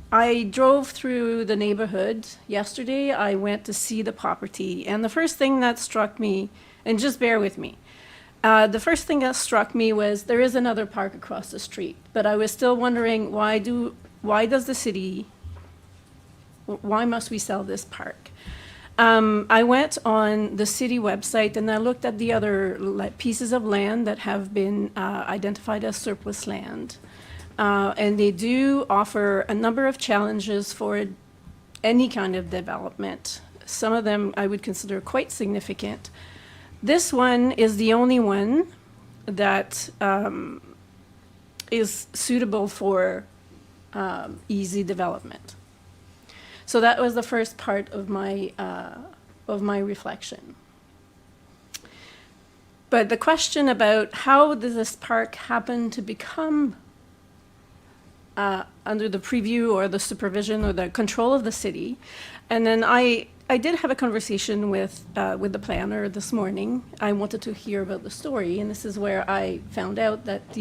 I drove through the neighborhood yesterday. I went to see the property, and the first thing that struck me, and just bear with me, the first thing that struck me was there is another park across the street, but I was still wondering why does the city, why must we sell this park? I went on the city website and I looked at the other pieces of land that have been identified as surplus land. And they do offer a number of challenges for any kind of development. Some of them I would consider quite significant. This one is the only one that is suitable for easy development. So that was the first part of my reflection. But the question about how does this park happen to become under the preview or the supervision or the control of the city, and then I did have a conversation with the planner this morning. I wanted to hear about the story, and this is where I found out that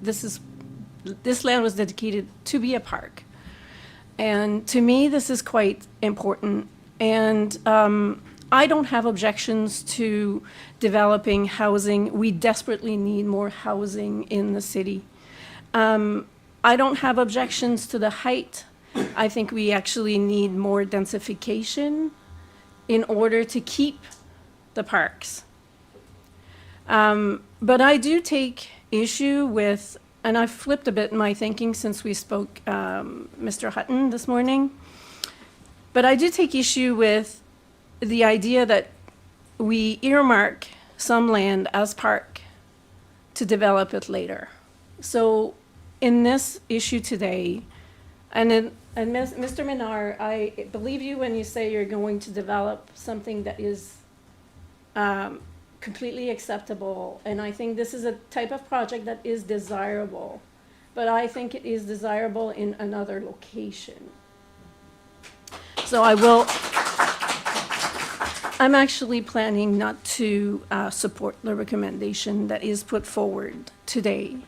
this land was dedicated to be a park. And to me, this is quite important. And I don't have objections to developing housing. We desperately need more housing in the city. I don't have objections to the height. I think we actually need more densification in order to keep the parks. But I do take issue with, and I've flipped a bit in my thinking since we spoke, Mr. Hutton this morning, but I do take issue with the idea that we earmark some land as park to develop it later. So in this issue today, Mr. Menard, I believe you when you say you're going to develop something that is completely acceptable, and I think this is a type of project that is desirable, but I think it is desirable in another location. So I'm actually planning not to support the recommendation that is put forward today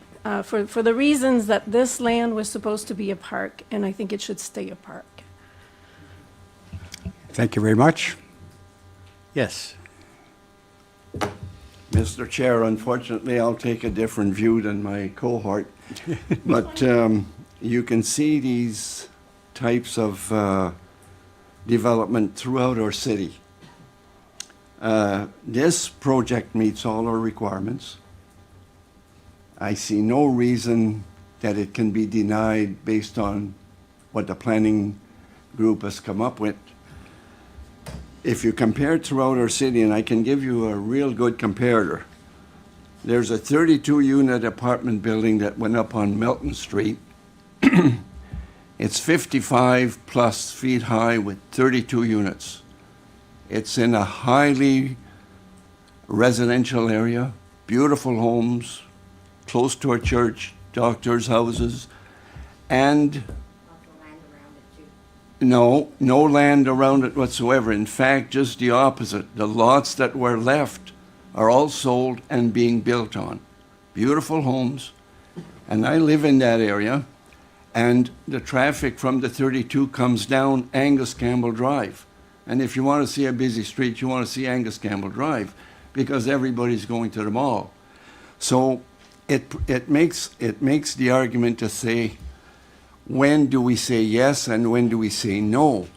for the reasons that this land was supposed to be a park, and I think it should stay a park. Thank you very much. Yes. Mr. Chair, unfortunately, I'll take a different view than my cohort. But you can see these types of development throughout our city. This project meets all our requirements. I see no reason that it can be denied based on what the planning group has come up with. If you compare it throughout our city, and I can give you a real good comparator, there's a 32-unit apartment building that went up on Milton Street. It's 55 plus feet high with 32 units. It's in a highly residential area, beautiful homes, close to a church, doctors' houses, and no land around it whatsoever. In fact, just the opposite. The lots that were left are all sold and being built on. Beautiful homes. And I live in that area, and the traffic from the 32 comes down Angus Campbell Drive. And if you want to see a busy street, you want to see Angus Campbell Drive, because everybody's going to the mall. So it makes the argument to say, when do we say yes and when do we say no?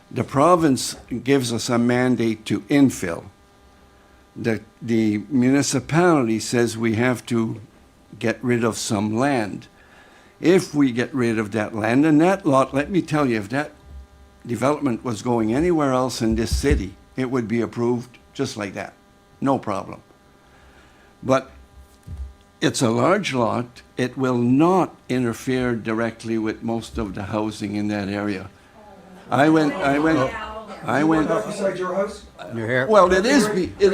The province gives us a mandate to infill. The municipality says we have to get rid of some land. If we get rid of that land, and that lot, let me tell you, if that development was going anywhere else in this city, it would be approved just like that. No problem. But It's a large lot. It will not interfere directly with most of the housing in that area. I went. Beside your house? You're here? Well, it is. Hey. It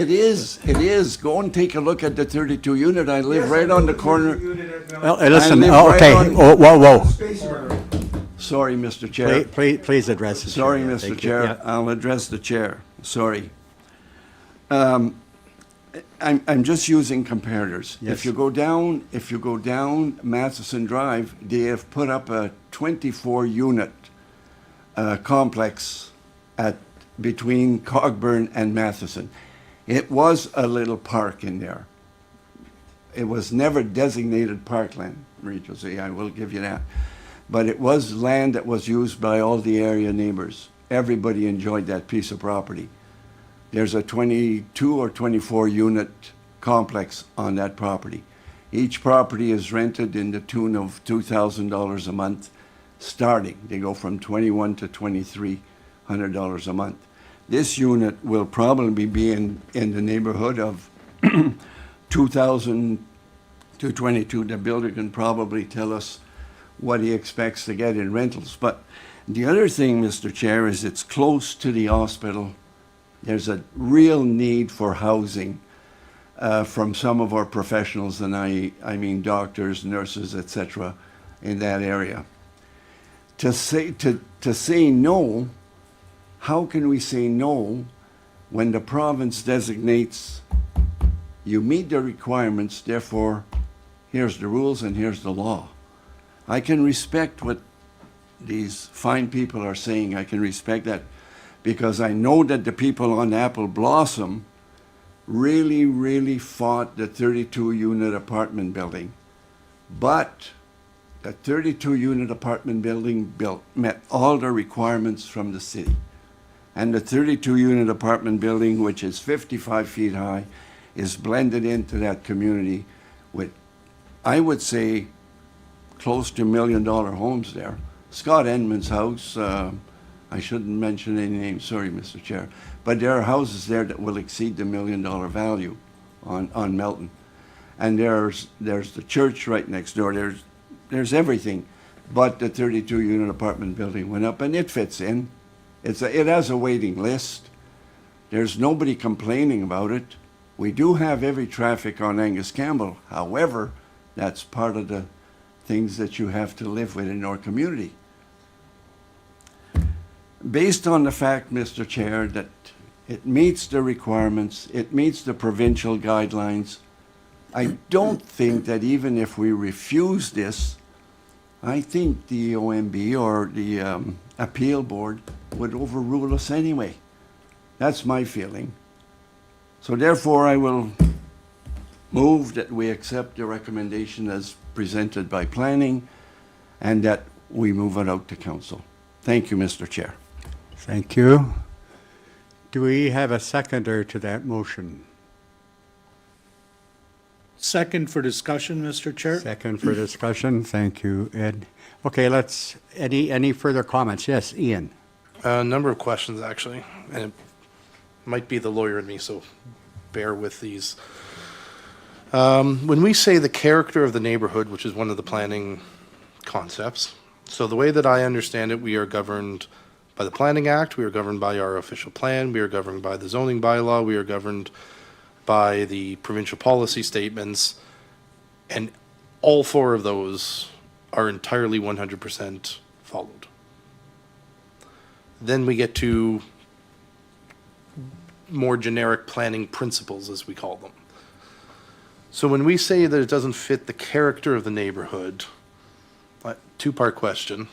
is. Go and take a look at the 32 unit. I live right on the corner. Well, listen, I live oh, right okay, on- oh, whoa. Space around. Sorry, Mr. Chair. Please address the chair. Sorry, Yeah, Mr. thank you. Chair. Yeah. I'll address the chair. Sorry. I'm just using comparators. Yes. If you go down Matheson Drive, they have put up a 24-unit complex between Cogburn and Matheson. It was a little park in there. It was never designated parkland, Marie-José, I will give you that. But it was land that was used by all the area neighbors. Everybody enjoyed that piece of property. There's a 22 or 24 unit complex on that property. Each property is rented in the tune of $2,000 a month starting. They go from $2,100 to $2,300 a month. This unit will probably be in the neighborhood of 2,000 to 22. The builder can probably tell us what he expects to get in rentals. But the other thing, Mr. Chair, is it's close to the hospital. There's a real need for housing from some of our professionals, and I mean doctors, nurses, etc., in that area. To say no, how can we say no when the province designates you meet the requirements, therefore here's the rules and here's the law? I can respect what these fine people are saying. I can respect that, because I know that the people on Apple Blossom really, really fought the 32-unit apartment building. But the 32-unit apartment building met all the requirements from the city. And the 32-unit apartment building, which is 55 feet high, is blended into that community with, I would say, close to $1 million homes there. Scott Enman's house, I shouldn't mention any names, sorry, Mr. Chair, but there are houses there that will exceed the $1 million value on Melton. And there's the church right next door. There's everything, but the 32-unit apartment building went up, and it fits in. It has a waiting list. There's nobody complaining about it. We do have heavy traffic on Angus Campbell. However, that's part of the things that you have to live with in our community. Based on the fact, Mr. Chair, that it meets the requirements, it meets the provincial guidelines, I don't think that even if we refuse this, I think the OMB or the appeal board would overrule us anyway. That's my feeling. So therefore, I will move that we accept the recommendation as presented by planning and that we move it out to council. Thank you, Mr. Chair. Thank you. Do we have a seconder to that motion? Second for discussion, Mr. Chair. Second for discussion. Thank you, Ed. Okay, any further comments? Yes, Ian. A number of questions, actually, and it might be the lawyer in me, so bear with these. When we say the character of the neighborhood, which is one of the planning concepts, so the way that I understand it, we are governed by the Planning Act, we are governed by our official plan, we are governed by the zoning bylaw, we are governed by the provincial policy statements, and all four of those are entirely 100% followed. Then we get to more generic planning principles, as we call them. So when we say that it doesn't fit the character of the neighborhood, two-part question.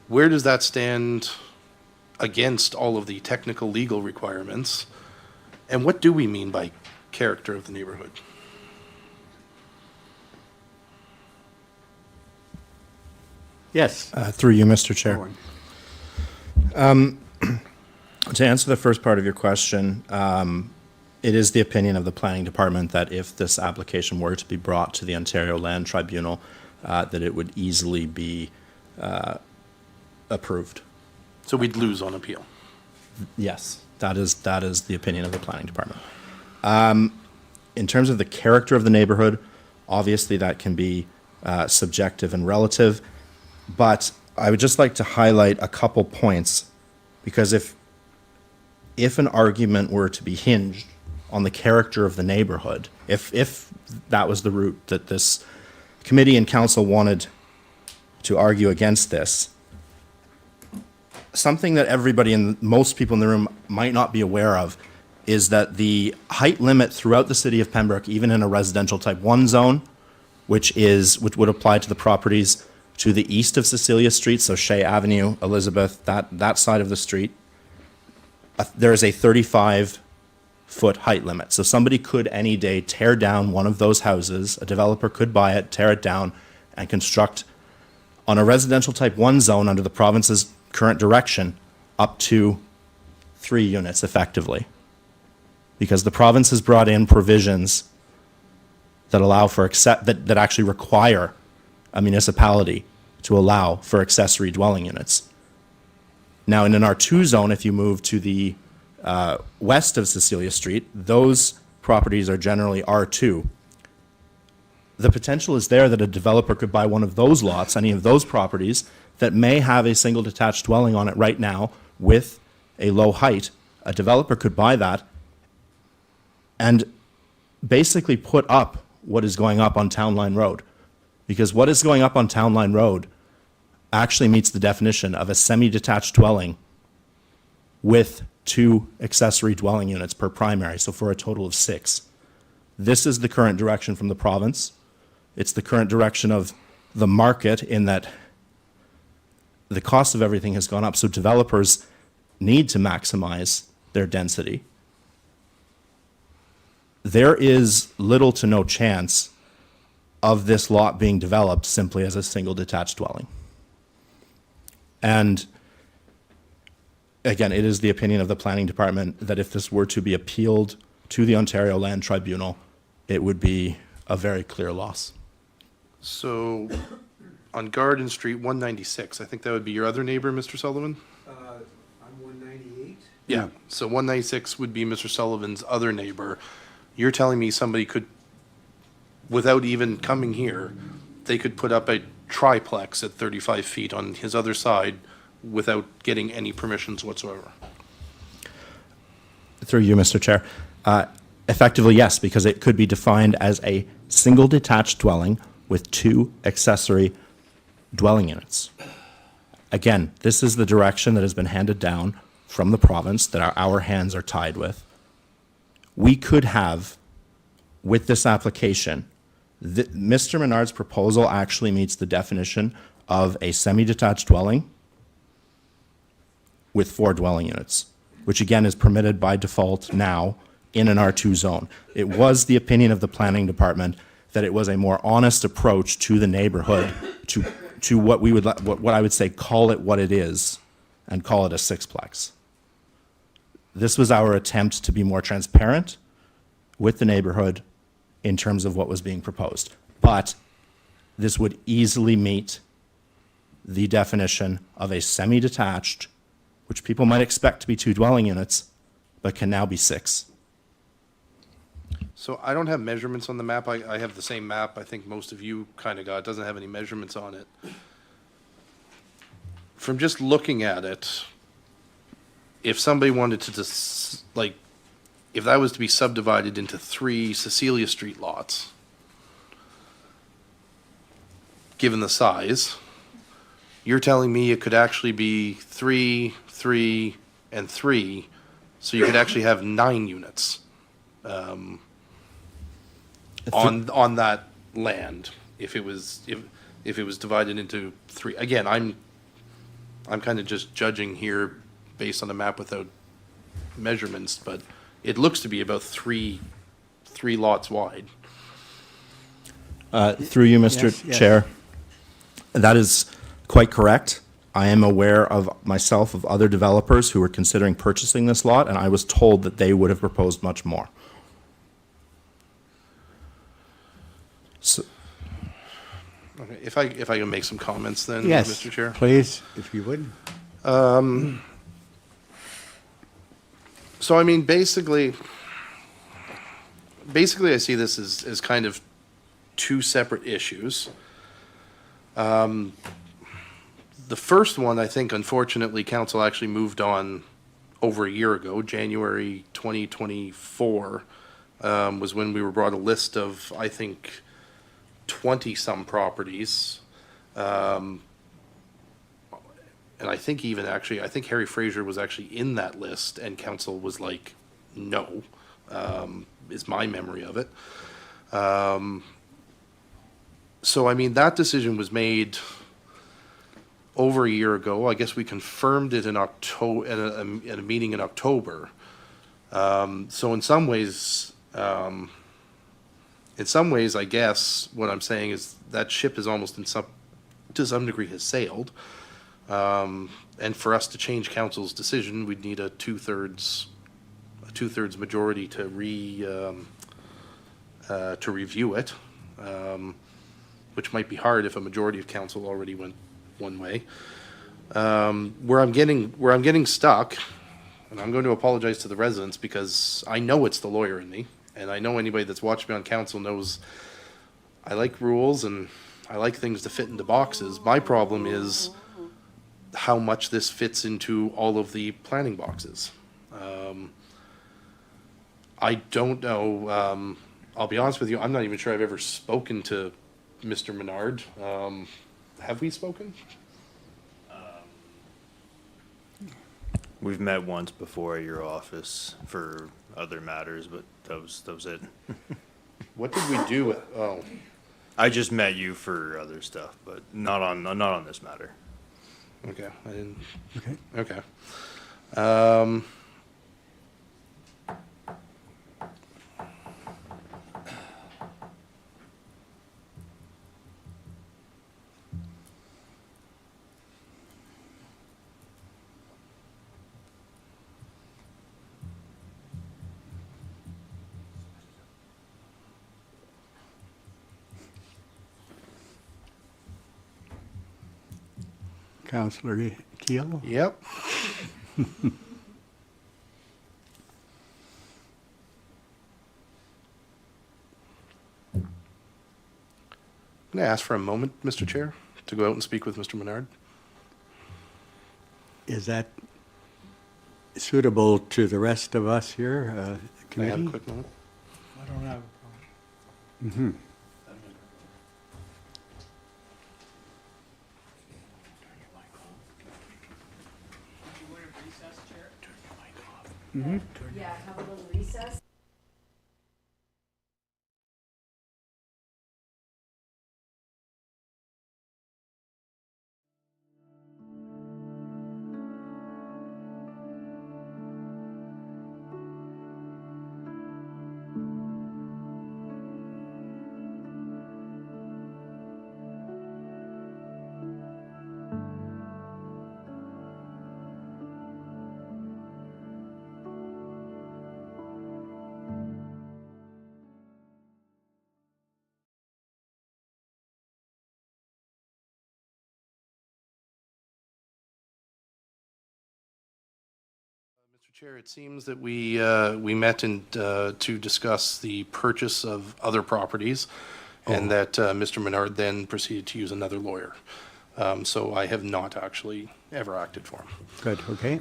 Where does that stand against all of the technical legal requirements? And what do we mean by character of the neighborhood? Yes. Through you, Mr. Chair. To answer the first part of your question, it is the opinion of the planning department that if this application were to be brought to the Ontario Land Tribunal, that it would easily be approved. So we'd lose on appeal. Yes, that is the opinion of the planning department. In terms of the character of the neighborhood, obviously that can be subjective and relative, but I would just like to highlight a couple points, because if an argument were to be hinged on the character of the neighborhood, if that was the route that this committee and council wanted to argue against this, something that everybody and most people in the room might not be aware of is that the height limit throughout the city of Pembroke, even in a residential type 1 zone, which would apply to the properties to the east of Cecilia Street, so Shea Avenue, Elizabeth, that side of the street, there is a 35-foot height limit. So somebody could any day tear down one of those houses, a developer could buy it, tear it down, and construct on a residential type 1 zone under the province's current direction up to 3 units effectively. Because the province has brought in provisions that allow for that actually require a municipality to allow for accessory dwelling units. Now, in an R2 zone, if you move to the west of Cecilia Street, those properties are generally R2. The potential is there that a developer could buy one of those lots, any of those properties, that may have a single detached dwelling on it right now with a low height. A developer could buy that and basically put up what is going up on Town Line Road. Because what is going up on Town Line Road actually meets the definition of a semi-detached dwelling with 2 accessory dwelling units per primary, so for a total of 6. This is the current direction from the province. It's the current direction of the market in that the cost of everything has gone up, so developers need to maximize their density. There is little to no chance of this lot being developed simply as a single detached dwelling. And again, it is the opinion of the planning department that if this were to be appealed to the Ontario Land Tribunal, it would be a very clear loss. So, on Garden Street, 196, I think that would be your other neighbor, Mr. Sullivan? I'm 198. Yeah, so 196 would be Mr. Sullivan's other neighbor. You're telling me somebody could, without even coming here, they could put up a triplex at 35 feet on his other side without getting any permissions whatsoever? Through you, Mr. Chair. Effectively, yes, because it could be defined as a single detached dwelling with 2 accessory dwelling units. Again, this is the direction that has been handed down from the province that our hands are tied with. We could have, with this application, Mr. Menard's proposal actually meets the definition of a semi-detached dwelling with 4 dwelling units, which again is permitted by default now in an R2 zone. It was the opinion of the planning department that it was a more honest approach to the neighborhood, to what we would, what I would say, call it what it is, and call it a 6-plex. This was our attempt to be more transparent with the neighborhood in terms of what was being proposed. But this would easily meet the definition of a semi-detached, which people might expect to be 2 dwelling units, but can now be 6. So I don't have measurements on the map. I have the same map I think most of you kind of got. It doesn't have any measurements on it. From just looking at it, if somebody wanted to just, like, if that was to be subdivided into 3 Cecilia Street lots, given the size, you're telling me it could actually be 3, 3, and 3, so you could actually have 9 units on that land if it was divided into 3. Again, I'm kind of just judging here based on the map without measurements, but it looks to be about 3 lots wide. Through you, Mr. Yes. Chair, that is quite correct. I am aware of myself of other developers who were considering purchasing this lot, and I was told that they would have proposed much more. So, Okay, if I can make some comments then, Yes, Mr. Chair. please, if you would. So I mean, basically, basically I see this as kind of two separate issues. The first one, I think, unfortunately, council actually moved on over a year ago. January 2024 was when we were brought a list of, I think, 20-some properties. And I think even actually, I think Harry Fraser was actually in that list, and council was like, no, is my memory of it. So, I mean, that decision was made over a year ago. I guess we confirmed it in October, at a meeting in October. So in some ways, I guess what I'm saying is that ship is almost to some degree has sailed. And for us to change council's decision, we'd need a two-thirds majority to review it, which might be hard if a majority of council already went one way. Where I'm getting stuck, and I'm going to apologize to the residents because I know it's the lawyer in me, and I know anybody that's watched me on council knows I like rules and I like things to fit into boxes. My problem is how much this fits into all of the planning boxes. I don't know. I'll be honest with you, I'm not even sure I've ever spoken to Mr. Menard. Have we spoken? We've met once before at your office for other matters, but that was it. What did we do? I just met you for other stuff, but not on this matter. Okay, I didn't. Okay. Okay. Councillor Keel? Yep. Can I ask for a moment, Mr. Chair, to go out and speak with Mr. Menard? Is that suitable to the rest of us here, Can I have a committee? quick moment? I don't have a Mm-hmm. Yeah, have a little recess. Mr. Chair, it seems that we met to discuss the purchase of other properties, and that Mr. Menard then proceeded to use another lawyer. So I have not actually ever acted for him. Good, okay.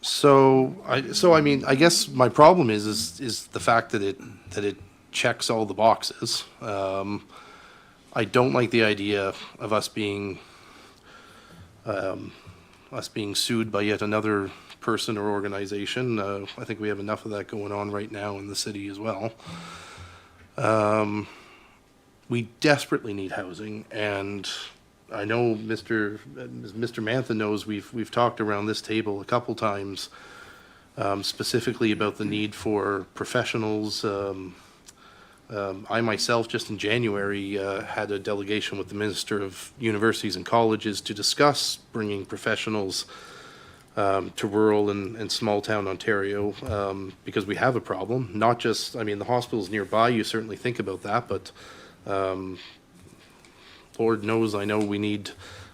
So I mean, I guess my problem is the fact that it checks all the boxes. I don't like the idea of us being sued by yet another person or organization. I think we have enough of that going on right now in the city as well. We desperately need housing, and I know Mr. Mantha knows we've talked around this table a couple times, specifically about the need for professionals. I myself, just in January, had a delegation with the Minister of Universities and Colleges to discuss bringing professionals to rural and small town Ontario, because we have a problem. Not just, I mean, the hospital's nearby, you certainly think about that, but Lord knows, I know we need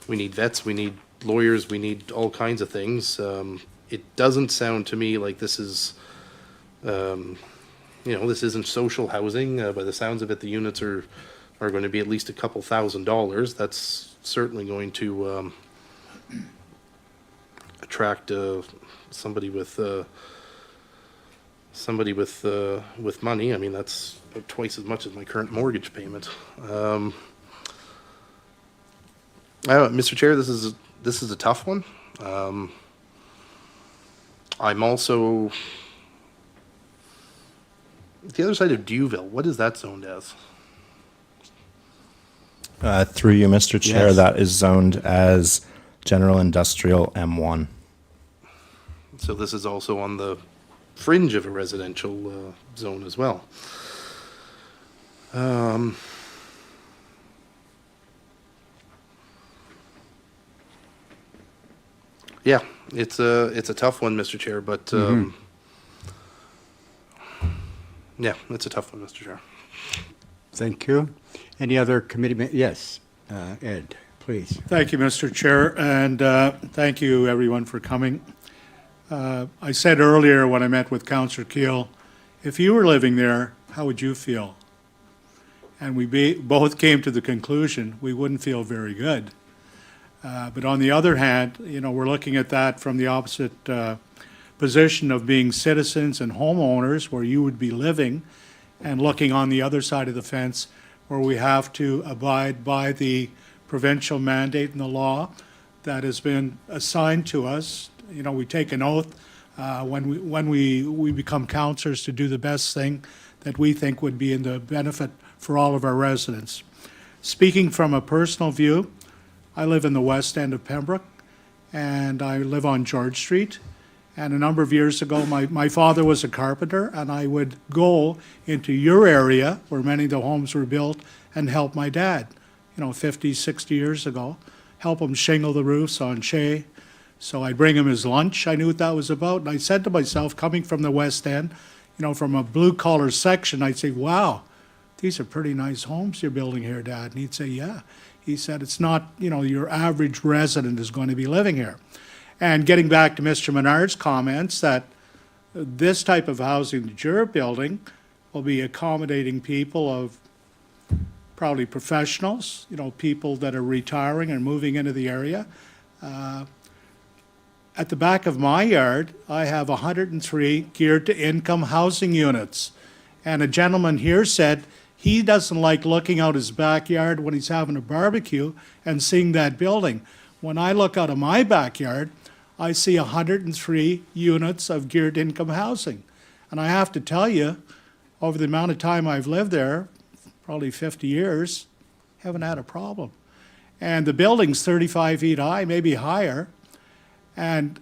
vets, we need lawyers, we need all kinds of things. it doesn't sound to me like this is, this isn't social housing. By the sounds of it, the units are going to be at least a couple $1,000s. That's certainly going to attract somebody with money. I mean, that's about twice as much as my current mortgage payment. Mr. Chair, this is a tough one. I'm also the other side of Duville. What is that zoned as? Through you, Mr. Chair, Yes. that is zoned as General Industrial M1. So this is also on the fringe of a residential zone as well. Yeah, it's a tough one, Mr. Chair, but yeah, it's a tough one, Mr. Chair. Thank you. Any other committee, yes, Ed, please. Thank you, Mr. Chair, and thank you, everyone, for coming. I said earlier when I met with Councillor Keel, if you were living there, how would you feel? And we both came to the conclusion we wouldn't feel very good. But on the other hand, we're looking at that from the opposite position of being citizens and homeowners where you would be living, and looking on the other side of the fence where we have to abide by the provincial mandate and the law that has been assigned to us. We take an oath when we become councillors to do the best thing that we think would be in the benefit for all of our residents. Speaking from a personal view, I live in the west end of Pembroke, and I live on George Street. And a number of years ago, my father was a carpenter, and I would go into your area where many of the homes were built and help my dad, 50, 60 years ago, help him shingle the roofs on Shea. So I'd bring him his lunch. I knew what that was about. And I said to myself, coming from the west end, from a blue-collar section, I'd say, wow, these are pretty nice homes you're building here, Dad. And he'd say, yeah. He said, it's not, your average resident is going to be living here. And getting back to Mr. Menard's comments that this type of housing that you're building will be accommodating people of probably professionals, people that are retiring and moving into the area. At the back of my yard, I have 103 geared to income housing units. And a gentleman here said he doesn't like looking out his backyard when he's having a barbecue and seeing that building. When I look out of my backyard, I see 103 units of geared income housing. And I have to tell you, over the amount of time I've lived there, probably 50 years, haven't had a problem. And the building's 35 feet high, maybe higher. And,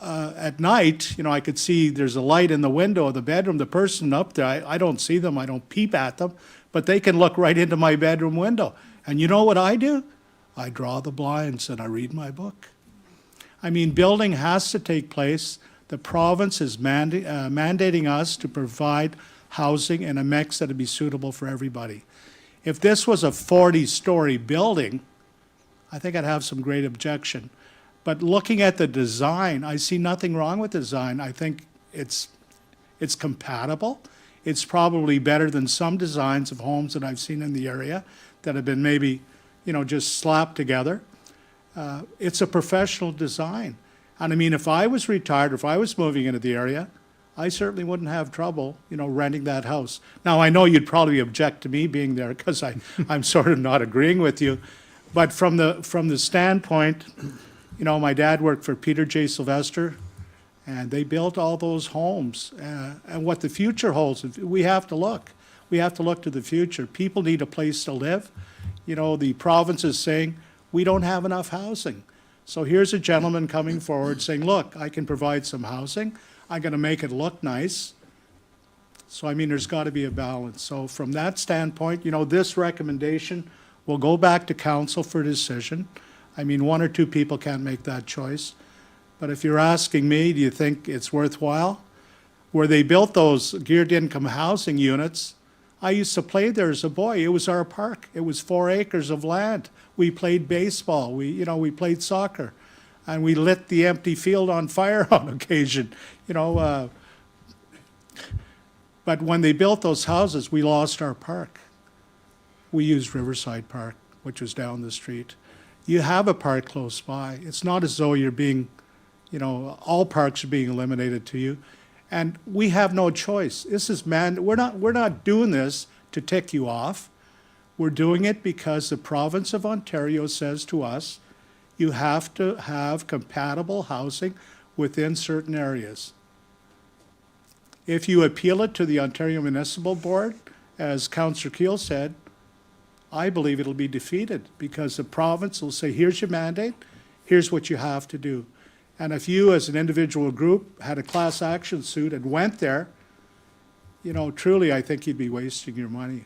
at night, I could see there's a light in the window of the bedroom. The person up there, I don't see them, I don't peep at them, but they can look right into my bedroom window. And you know what I do? I draw the blinds and I read my book. I mean, building has to take place. The province is mandating us to provide housing in a mix that would be suitable for everybody. If this was a 40-story building, I think I'd have some great objection. But looking at the design, I see nothing wrong with the design. I think it's compatible. It's probably better than some designs of homes that I've seen in the area that have been maybe, just slapped together. It's a professional design. And I mean, if I was retired, if I was moving into the area, I certainly wouldn't have trouble, renting that house. Now, I know you'd probably object to me being there because I'm sort of not agreeing with you. But from the standpoint, my dad worked for Peter J. Sylvester, and they built all those homes. And what the future holds, we have to look. We have to look to the future. People need a place to live. The province is saying, we don't have enough housing. So here's a gentleman coming forward saying, look, I can provide some housing. I'm going to make it look nice. So, I mean, there's got to be a balance. So from that standpoint, this recommendation will go back to council for decision. I mean, one or two people can't make that choice. But if you're asking me, do you think it's worthwhile? Where they built those geared income housing units, I used to play there as a boy. It was our park. It was 4 acres of land. We played baseball. We played soccer. and we lit the empty field on fire on occasion, you know. But when they built those houses, we lost our park. We used Riverside Park, which was down the street. You have a park close by. It's not as though you're being, you know, all parks are being eliminated to you. And we have no choice. This is we're not doing this to tick you off. We're doing it because the province of Ontario says to us, you have to have compatible housing within certain areas. If you appeal it to the Ontario Municipal Board, as Councillor Keel said, I believe it'll be defeated because the province will say, here's your mandate, here's what you have to do. And if you as an individual group had a class action suit and went there, you know, truly I think you'd be wasting your money.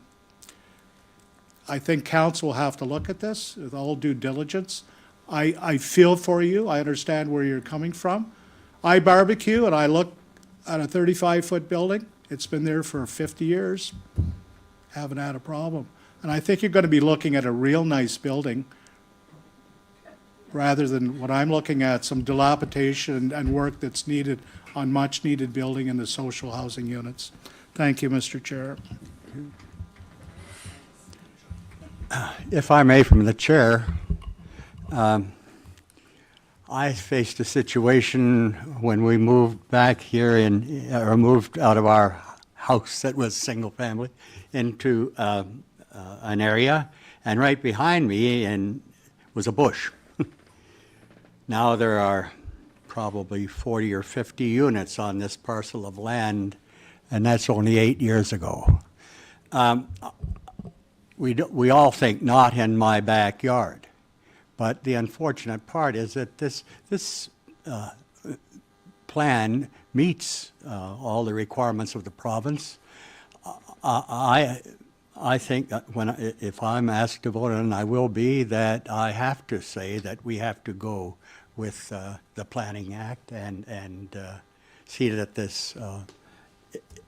I think council will have to look at this with all due diligence. I feel for you. I understand where you're coming from. I barbecue and I look at a 35-foot building. It's been there for 50 years. Haven't had a problem. And I think you're going to be looking at a real nice building rather than what I'm looking at, some dilapidation and work that's needed on much-needed building in the social housing units. Thank you, Mr. Chair. If I may, from the chair, I faced a situation when we moved back here or moved out of our house that was single family into an area, and right behind me was a bush. Now there are probably 40 or 50 units on this parcel of land, and that's only 8 years ago. We all think not in my backyard, but the unfortunate part is that this plan meets all the requirements of the province. I think that if I'm asked to vote, and I will be, that I have to say that we have to go with the Planning Act and see that this,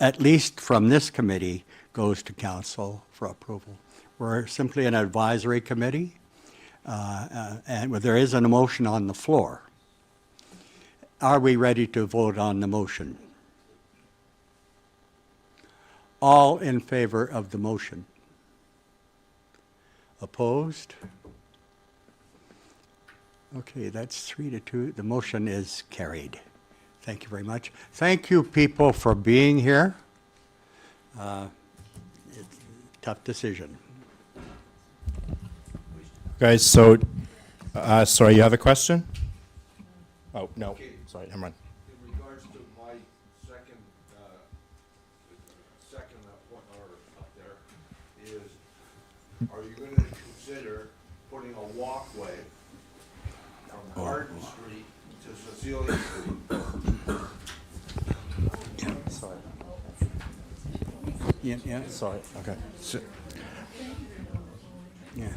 at least from this committee, goes to council for approval. We're simply an advisory committee, and there is an motion on the floor. Are we ready to vote on the motion? All in favor of the motion? Opposed? Okay, that's 3-2. The motion is carried. Thank you very much. Thank you, people, for being here. It's a tough decision. Guys, so, sorry, you have a question? Oh, no, Okay. sorry, never mind. In regards to my second point up there is, are you going to consider putting a walkway from Garden Street to Cecilia Street? Sorry. Yeah. Sorry, okay. Yeah.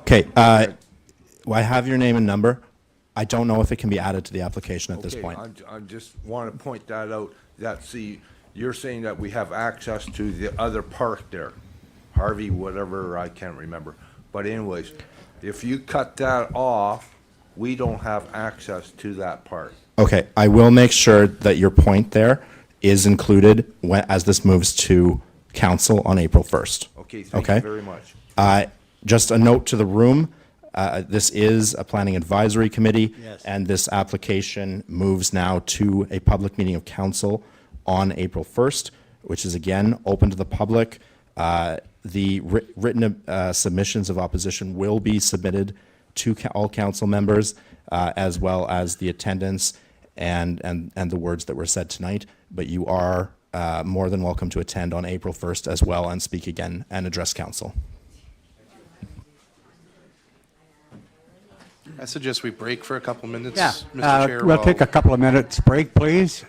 Okay, I have your name and number. I don't know if it can be added to the application at this point. I just want to point that out, that, see, you're saying that we have access to the other park there, Harvey, whatever, I can't remember. But anyways, if you cut that off, we don't have access to that park. Okay, I will make sure that your point there is included as this moves to council on April 1st. Okay, thank you very much. Just a note to the room, this is a planning advisory committee. Yes. And this application moves now to a public meeting of council on April 1st, which is again open to the public. The written submissions of opposition will be submitted to all council members, as well as the attendance and the words that were said tonight. But you are more than welcome to attend on April 1st as well and speak again and address council. I suggest we break for a couple minutes, Yeah. Mr. Chair. We'll while- take a couple of minutes break, please.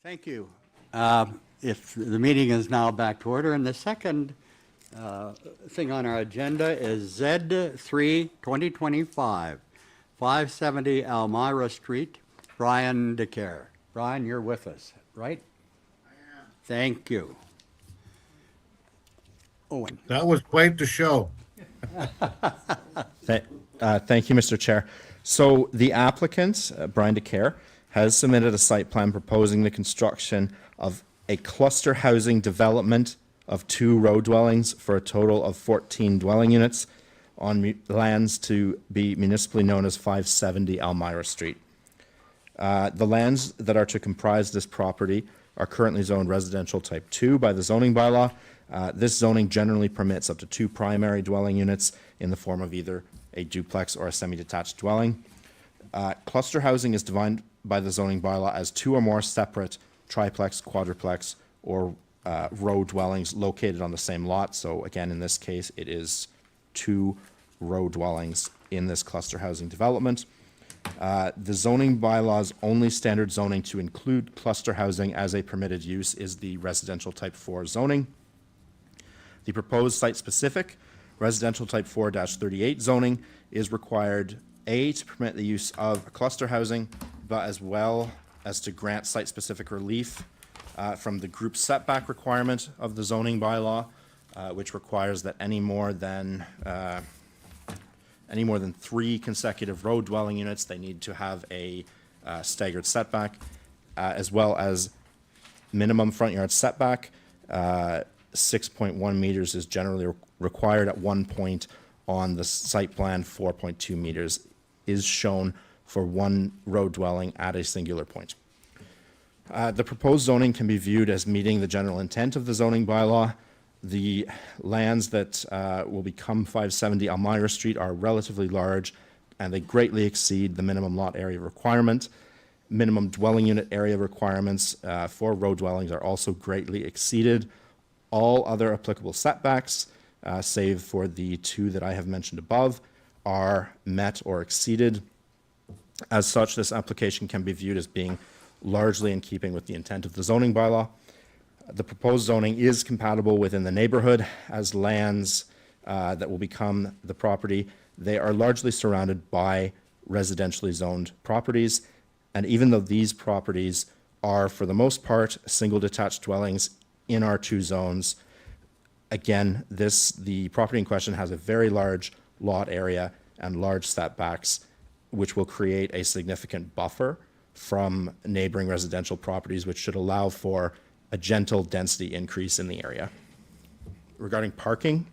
Thank you. If the meeting is now back to order, and the second thing on our agenda is Z3 2025, 570 Elmira Street, Brian DeCare. Brian, you're with us, right? I am. Thank you. Owen. That was quite the show. Thank you, Mr. Chair. So the applicant, Brian DeCare, has submitted a site plan proposing the construction of a cluster housing development of 2 row dwellings for a total of 14 dwelling units on lands to be municipally known as 570 Elmira Street. The lands that are to comprise this property are currently zoned residential type 2 by the zoning bylaw. This zoning generally permits up to 2 primary dwelling units in the form of either a duplex or a semi-detached dwelling. Cluster housing is defined by the zoning bylaw as 2 or more separate triplex, quadruplex, or row dwellings located on the same lot. So again, in this case, it is 2 row dwellings in this cluster housing development. The zoning bylaw's only standard zoning to include cluster housing as a permitted use is the residential type 4 zoning. The proposed site-specific residential type 4-38 zoning is required, A, to permit the use of cluster housing, but as well as to grant site-specific relief from the group setback requirement of the zoning bylaw, which requires that any more than 3 consecutive row dwelling units, they need to have a staggered setback, as well as minimum front yard setback. 6.1 meters is generally required at one point on the site plan. 4.2 meters is shown for 1 row dwelling at a singular point. The proposed zoning can be viewed as meeting the general intent of the zoning bylaw. The lands that will become 570 Elmira Street are relatively large, and they greatly exceed the minimum lot area requirement. Minimum dwelling unit area requirements for row dwellings are also greatly exceeded. All other applicable setbacks, save for the 2 that I have mentioned above, are met or exceeded. As such, this application can be viewed as being largely in keeping with the intent of the zoning bylaw. The proposed zoning is compatible within the neighborhood, as lands that will become the property, they are largely surrounded by residentially zoned properties. And even though these properties are, for the most part, single detached dwellings in our 2 zones, again, the property in question has a very large lot area and large setbacks, which will create a significant buffer from neighboring residential properties, which should allow for a gentle density increase in the area. Regarding parking,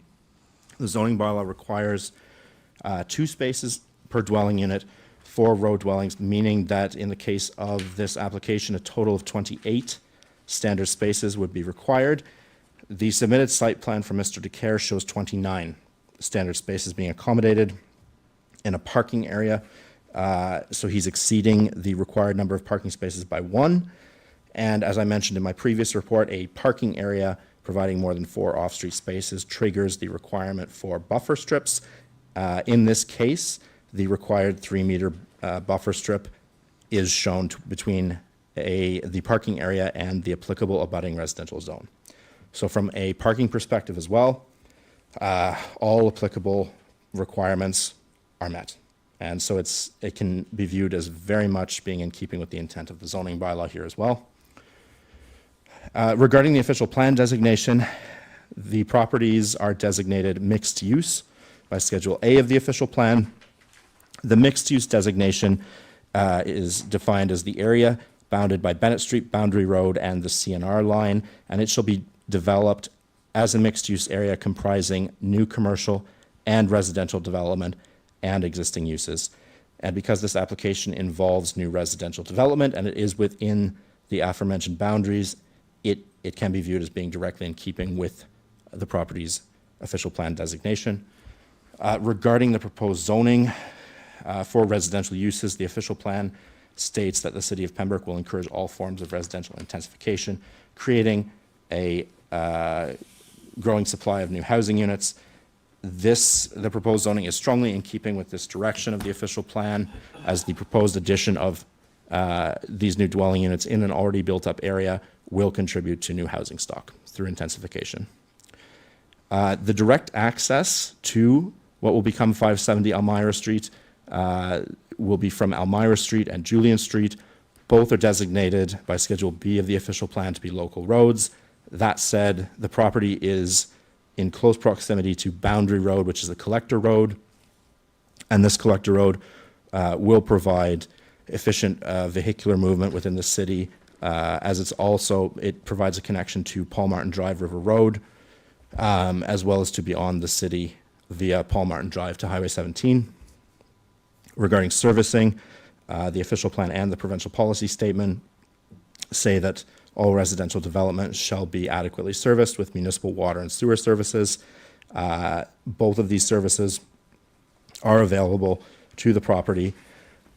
the zoning bylaw requires 2 spaces per dwelling unit for row dwellings, meaning that in the case of this application, a total of 28 standard spaces would be required. The submitted site plan for Mr. DeCare shows 29 standard spaces being accommodated in a parking area. So he's exceeding the required number of parking spaces by 1. And as I mentioned in my previous report, a parking area providing more than 4 off-street spaces triggers the requirement for buffer strips. In this case, the required 3-meter buffer strip is shown between the parking area and the applicable abutting residential zone. So from a parking perspective as well, all applicable requirements are met. And so it can be viewed as very much being in keeping with the intent of the zoning bylaw here as well. Regarding the official plan designation, the properties are designated mixed use by Schedule A of the official plan. The mixed use designation is defined as the area bounded by Bennett Street, Boundary Road, and the CNR line, and it shall be developed as a mixed use area comprising new commercial and residential development and existing uses. And because this application involves new residential development and it is within the aforementioned boundaries, it can be viewed as being directly in keeping with the property's official plan designation. Regarding the proposed zoning for residential uses, the official plan states that the City of Pembroke will encourage all forms of residential intensification, creating a growing supply of new housing units. The proposed zoning is strongly in keeping with this direction of the official plan, as the proposed addition of these new dwelling units in an already built-up area will contribute to new housing stock through intensification. The direct access to what will become 570 Elmira Street will be from Elmira Street and Julian Street. Both are designated by Schedule B of the official plan to be local roads. That said, the property is in close proximity to Boundary Road, which is a collector road, and this collector road will provide efficient vehicular movement within the city, as it provides a connection to Paul Martin Drive River Road, as well as to beyond the city via Paul Martin Drive to Highway 17. Regarding servicing, the official plan and the provincial policy statement say that all residential development shall be adequately serviced with municipal water and sewer services. Both of these services are available to the property.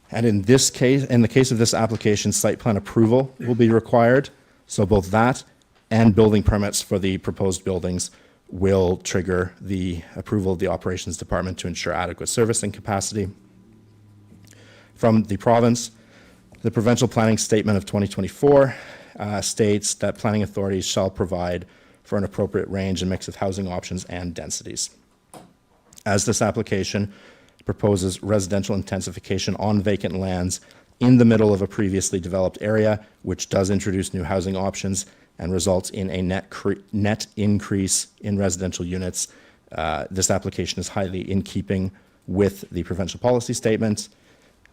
And in this case, in the case of this application, site plan approval will be required. So both that and building permits for the proposed buildings will trigger the approval of the operations department to ensure adequate servicing capacity. From the province, the provincial planning statement of 2024 states that planning authorities shall provide for an appropriate range and mix of housing options and densities. As this application proposes residential intensification on vacant lands in the middle of a previously developed area, which does introduce new housing options and results in a net increase in residential units, this application is highly in keeping with the provincial policy statement.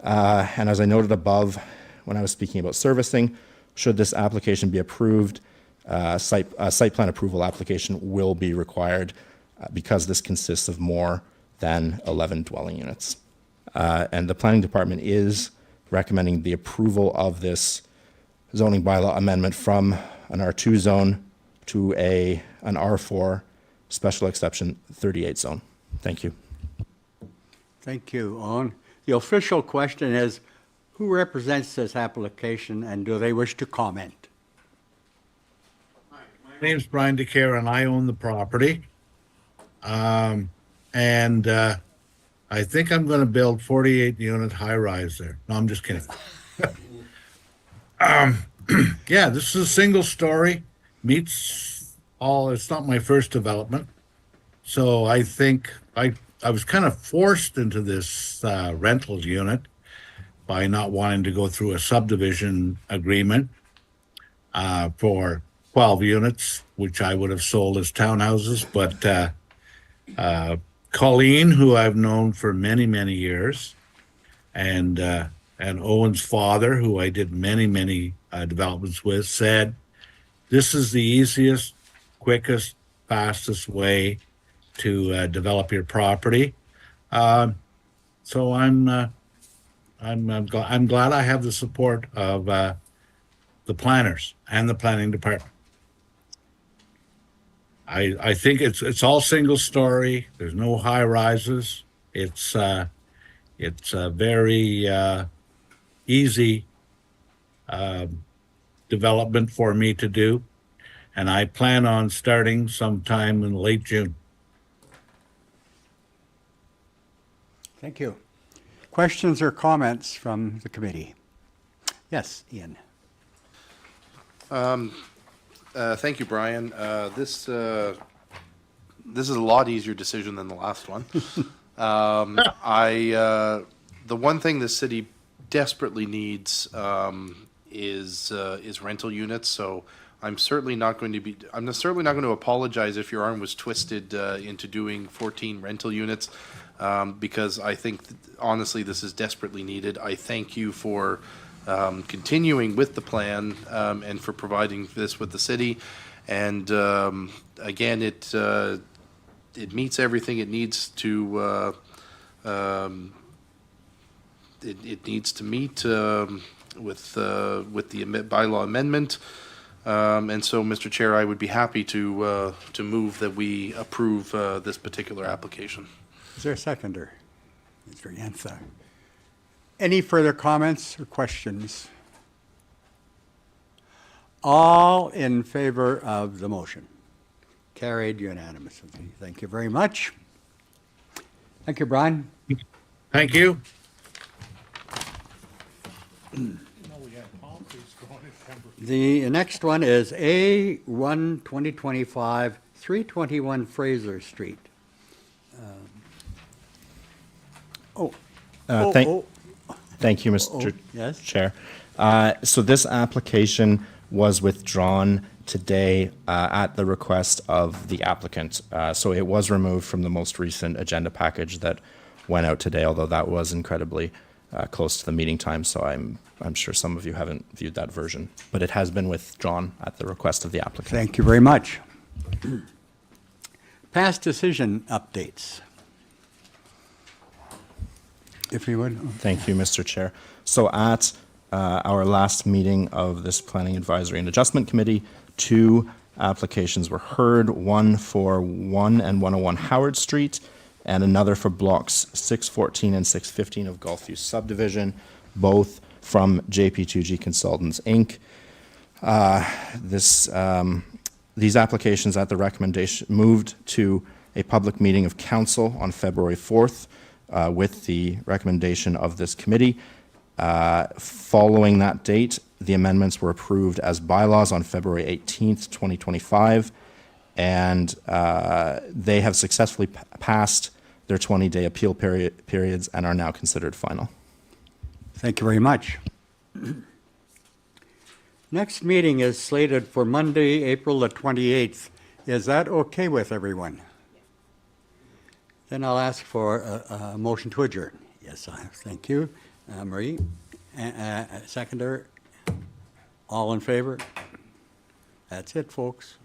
And as I noted above, when I was speaking about servicing, should this application be approved, site plan approval application will be required because this consists of more than 11 dwelling units. And the planning department is recommending the approval of this zoning bylaw amendment from an R2 zone to an R4 special exception 38 zone. Thank you. Thank you, Owen. The official question is, who represents this application and do they wish to comment? My name's Brian DeCare and I own the property. I think I'm going to build 48 unit high rise there. No, I'm just kidding. Yeah, this is a single story, meets all, it's not my first development. So I think I was kind of forced into this rental unit by not wanting to go through a subdivision agreement for 12 units, which I would have sold as townhouses. But Colleen, who I've known for many, many years, and Owen's father, who I did many developments with, said, this is the easiest, quickest, fastest way to develop your property. So I'm glad I have the support of the planners and the planning department. I think it's all single story. There's no high rises. It's a very easy development for me to do, and I plan on starting sometime in late June. Thank you. Questions or comments from the committee? Yes, Ian. Thank you, Brian. This is a lot easier decision than the last one. The one thing the city desperately needs is rental units. So I'm certainly not going to apologize if your arm was twisted into doing 14 rental units, because I think honestly this is desperately needed. I thank you for continuing with the plan and for providing this with the city. And again, it meets everything it needs to. It needs to meet with the bylaw amendment. And so, Mr. Chair, I would be happy to move that we approve this particular application. Is there a seconder? Mr. Yantha. Any further comments or questions? All in favor of the motion? Carried unanimously. Thank you very much. Thank you, Brian. Thank you. The next one is A1 2025, 321 Fraser Street. Thank you, Mr. yes? Chair. So this application was withdrawn today at the request of the applicant. So it was removed from the most recent agenda package that went out today, although that was incredibly close to the meeting time, so I'm sure some of you haven't viewed that version. But it has been withdrawn at the request of the applicant. Thank you very much. Past decision updates. If you would. Thank you, Mr. Chair. So at our last meeting of this Planning Advisory and Adjustment Committee, 2 applications were heard, one for 1 and 101 Howard Street, and another for blocks 614 and 615 of Gulfview subdivision, both from JP2G Consultants, Inc. These applications at the recommendation moved to a public meeting of council on February 4th with the recommendation of this committee. Following that date, the amendments were approved as bylaws on February 18th, 2025, and they have successfully passed their 20-day appeal periods and are now considered final. Thank you very much. Next meeting is slated for Monday, April the 28th. Is that okay with everyone? Then I'll ask for a motion to adjourn. Yes, thank you. Marie, seconder, all in favor? That's it, folks.